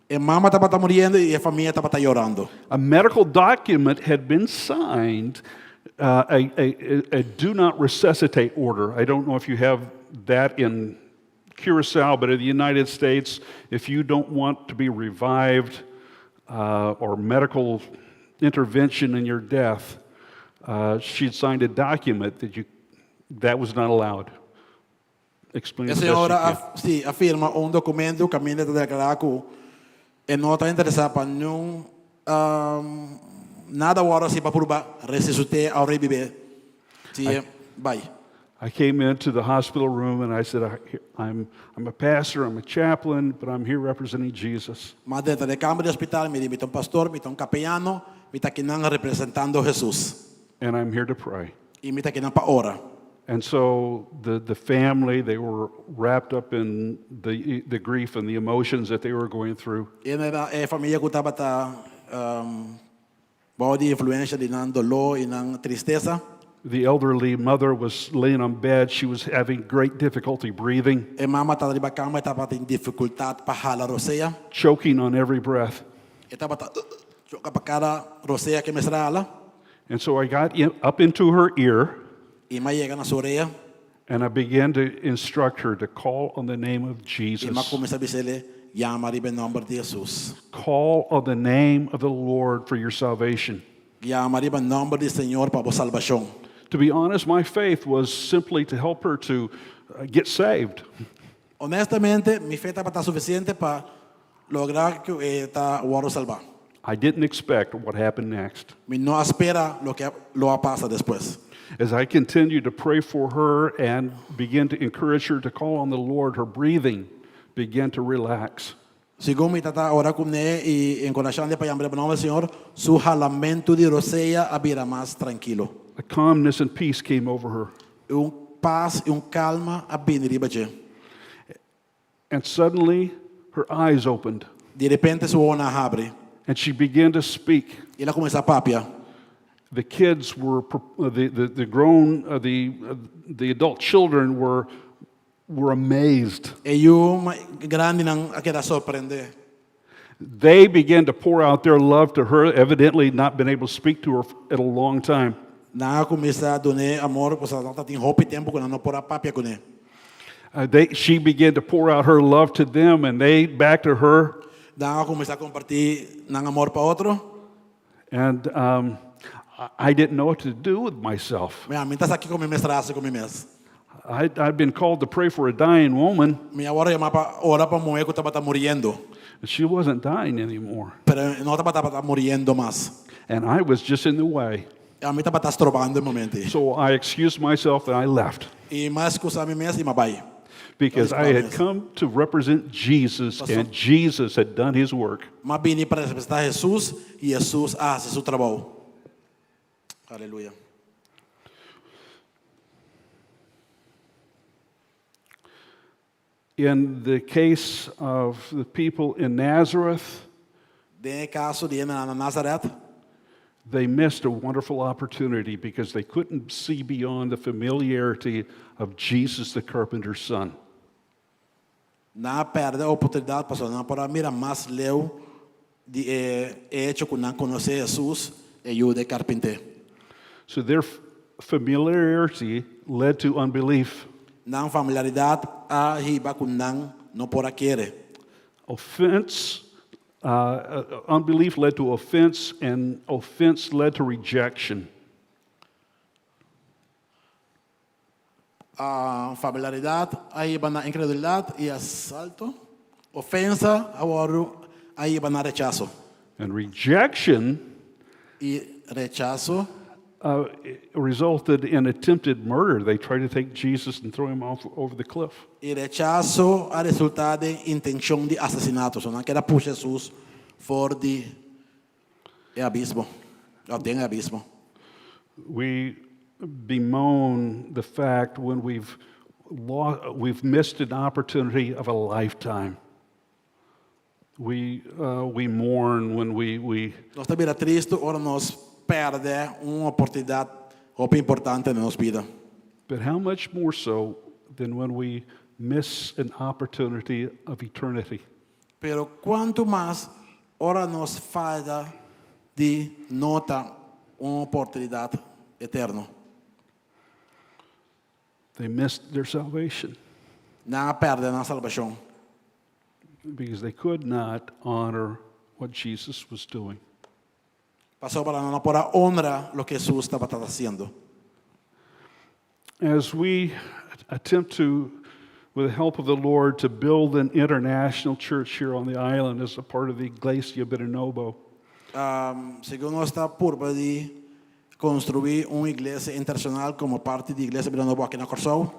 [SPEAKER 4] E mamá estaba muriendo y la familia estaba llorando.
[SPEAKER 5] A medical document had been signed, a do not resuscitate order. I don't know if you have that in Curacao, but in the United States, if you don't want to be revived or medical intervention in your death, she'd signed a document that was not allowed. Explain
[SPEAKER 4] A
[SPEAKER 5] as best you
[SPEAKER 4] senhora
[SPEAKER 5] can.
[SPEAKER 4] sí, afirma documento que a mim está declarado que não está interessado para nenhum nada agora se para provar ressuscitar ao reviver. Sim, vai.
[SPEAKER 5] I came into the hospital room and I said, I'm a pastor, I'm a chaplain, but I'm here representing Jesus.
[SPEAKER 4] Mas dentro da câmara de hospital me diz, pastor, me capellano, me está aqui representando Jesus.
[SPEAKER 5] and I'm here to pray.
[SPEAKER 4] Imita aqui na paora.
[SPEAKER 5] And so the family, they were wrapped up in the grief and the emotions that they were going through.
[SPEAKER 4] E na família que estava bao de influência de nan dolo e nan tristeza.
[SPEAKER 5] The elderly mother was laying on bed. She was having great difficulty breathing,
[SPEAKER 4] E mama estava de cama e estava tendo dificuldade para hala roseia.
[SPEAKER 5] choking on every breath.
[SPEAKER 4] E estava choca para cada roseia que me hala.
[SPEAKER 5] And so I got up into her ear,
[SPEAKER 4] E ma chega na sua orelha.
[SPEAKER 5] and I began to instruct her to call on the name of
[SPEAKER 4] E ma
[SPEAKER 5] Jesus.
[SPEAKER 4] começa a dizer, llama em nome de Jesus.
[SPEAKER 5] Call on the name of the Lord for your salvation.
[SPEAKER 4] Llama em nome do Senhor para a salvação.
[SPEAKER 5] To be honest, my faith was simply to help her to get saved.
[SPEAKER 4] Honestamente, minha fé estava suficiente para lograr que está o salvar.
[SPEAKER 5] I didn't expect what happened next.
[SPEAKER 4] Me não espera lo que lo pasa después.
[SPEAKER 5] As I continued to pray for her and begin to encourage her to call on the Lord, her breathing began to relax.
[SPEAKER 4] Segundo me tata ora com ne e encorajando para chamar o nome do Senhor, su jalamento de roseia abrirá mais tranquilo.
[SPEAKER 5] A calmness and peace came over her.
[SPEAKER 4] Paz e calma abrirá je.
[SPEAKER 5] And suddenly, her eyes opened,
[SPEAKER 4] De repente sua ona abre.
[SPEAKER 5] and she began to speak.
[SPEAKER 4] E ela começa a papia.
[SPEAKER 5] The kids were, the grown, the adult children were amazed.
[SPEAKER 4] E eu grande não aquela surpreender.
[SPEAKER 5] They began to pour out their love to her, evidently not been able to speak to her in a long time.
[SPEAKER 4] Na começa a donar amor, pois ela tem hope tempo quando não pora papia com ele.
[SPEAKER 5] She began to pour out her love to them, and they back to her.
[SPEAKER 4] Na começa a compartilhar nang amor para outro.
[SPEAKER 5] And I didn't know what to do with myself.
[SPEAKER 4] Me minta aqui com minha estrada com minha mes.
[SPEAKER 5] I'd been called to pray for a dying woman,
[SPEAKER 4] Me agora chama para orar para mulher que estava morrendo.
[SPEAKER 5] and she wasn't dying anymore.
[SPEAKER 4] Pero não estava morrendo mais.
[SPEAKER 5] And I was just in the way.
[SPEAKER 4] A mim estava estrobando no momento.
[SPEAKER 5] So I excused myself and I left,
[SPEAKER 4] E mais que usar minha mes e mabai.
[SPEAKER 5] because I had come to represent Jesus, and Jesus had done his work.
[SPEAKER 4] Mas vim para representar Jesus e Jesus faz seu trabalho. Aleluia.
[SPEAKER 5] In the case of the people in Nazareth,
[SPEAKER 4] De caso de na Nazareth,
[SPEAKER 5] they missed a wonderful opportunity because they couldn't see beyond the familiarity of Jesus, the carpenter's son.
[SPEAKER 4] na perde a oportunidade para não para mirar mais leu de hecho que não conhecer Jesus e eu de carpinteiro.
[SPEAKER 5] So their familiarity led to unbelief.
[SPEAKER 4] Não familiaridade a riba com não por querer.
[SPEAKER 5] Offense, unbelief led to offense, and offense led to rejection.
[SPEAKER 4] A familiaridade aí vai na incredulidade e assalto. Ofensa agora aí vai na rechazo.
[SPEAKER 5] And rejection
[SPEAKER 4] E rechazo
[SPEAKER 5] resulted in attempted murder. They tried to take Jesus and throw him off over the cliff.
[SPEAKER 4] e rechazo a resultado de intenção de assassinato. Só não quer puxar Jesus fora de abismo. Ou tem abismo.
[SPEAKER 5] We bemoan the fact when we've missed an opportunity of a lifetime. We mourn when we
[SPEAKER 4] Nós também triste ora nós perde uma oportunidade muito importante na nossa vida.
[SPEAKER 5] but how much more so than when we miss an opportunity of eternity.
[SPEAKER 4] Pero quanto mais ora nós falta de nota uma oportunidade eterna.
[SPEAKER 5] They missed their salvation
[SPEAKER 4] Não perde na salvação.
[SPEAKER 5] because they could not honor what Jesus was doing.
[SPEAKER 4] Passou para não poder honrar o que Jesus estava fazendo.
[SPEAKER 5] As we attempt to, with the help of the Lord, to build an international church here on the island as a part of the Iglesia Berenobo,
[SPEAKER 4] Segundo está por de construir uma igreja internacional como parte da igreja Villanova aqui na Corsão.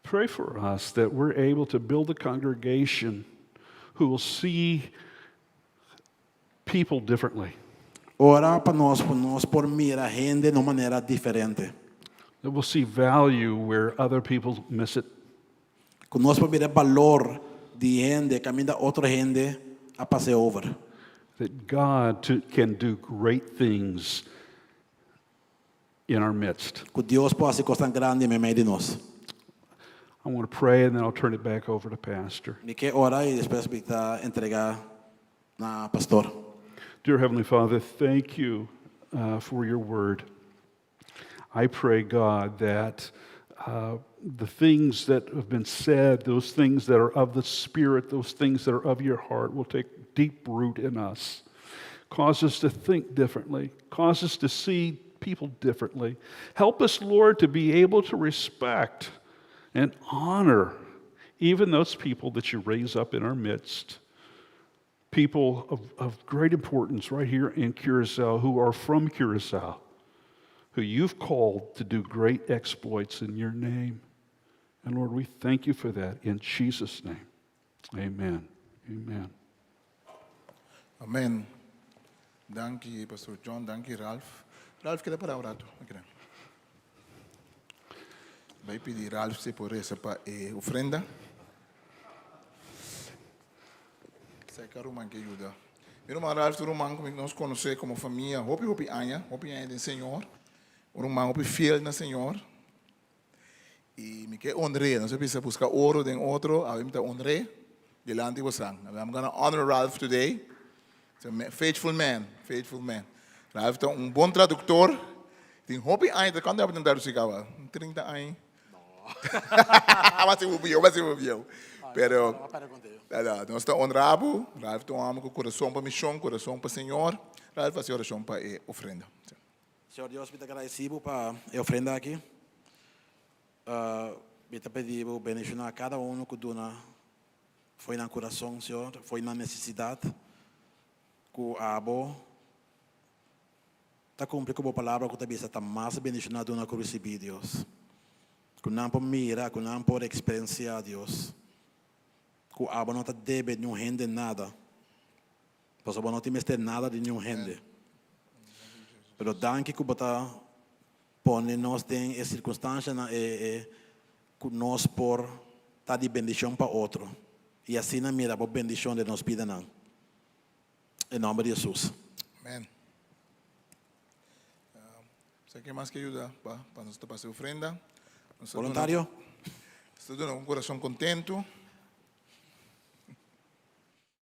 [SPEAKER 5] pray for us that we're able to build a congregation who will see people differently.
[SPEAKER 4] ora para nós por mirar a gente de uma maneira diferente.
[SPEAKER 5] That we'll see value where other people miss it.
[SPEAKER 4] Que nós por mirar valor de gente, que ainda outra gente a passar over.
[SPEAKER 5] That God can do great things in our midst.
[SPEAKER 4] Que Deus possa fazer coisas grandes em meio de nós.
[SPEAKER 5] I want to pray and then I'll turn it back over to Pastor.
[SPEAKER 4] Me quer orar e depois me entregar na pastor.
[SPEAKER 5] Dear Heavenly Father, thank you for your word. I pray, God, that the things that have been said, those things that are of the Spirit, those things that are of your heart will take deep root in us. Cause us to think differently. Cause us to see people differently. Help us, Lord, to be able to respect and honor even those people that you raise up in our midst. People of great importance right here in Curacao who are from Curacao, who you've called to do great exploits in your name. And Lord, we thank you for that in Jesus' name. Amen. Amen.
[SPEAKER 1] Amen. Dank je, Pastor John. Dank je, Ralph. Ralph, queda para orar. Vai pedir Ralph se por essa ofrenda. Sai que Roman que ajuda. Meu irmão Ralph, Roman, como nós conhecemos como família, hopi Anya do Senhor. Roman, hopi fiel na Senhor. E me quer honre, não se precisa buscar ouro de outro, a mim tá honre delante de você. I'm going to honor Ralph today. He's a faithful man, faithful man. Ralph é bom tradutor. Tem hopi Anya, quando eu tentar se cava? 30 anos. Mas eu vou. Pero nós estamos honrados. Ralph tem um coração para a missão, coração para o Senhor. Ralph faz oração para a ofrenda.
[SPEAKER 4] Senhor Deus, muito agradecido para a ofrenda aqui. Me pedindo bendição a cada um que dona foi no coração, Senhor, foi na necessidade. Que o abo está cumprindo com a palavra que também está mais bendicionado na cruz de Deus. Que não por mirar, que não por experienciar Deus. Que o abo não está deve nenhum gente nada. Pois o não tem nada de nenhum gente. Pero danke que bota pone nós tem a circunstância na que nós por tá de bendição para outro. E assim na mira por bendição de nós pida não. Em nome de Jesus.
[SPEAKER 1] Amém. Você quer mais que ajuda para nós fazer ofrenda?
[SPEAKER 4] Voluntário?
[SPEAKER 1] Estou dando um coração contento.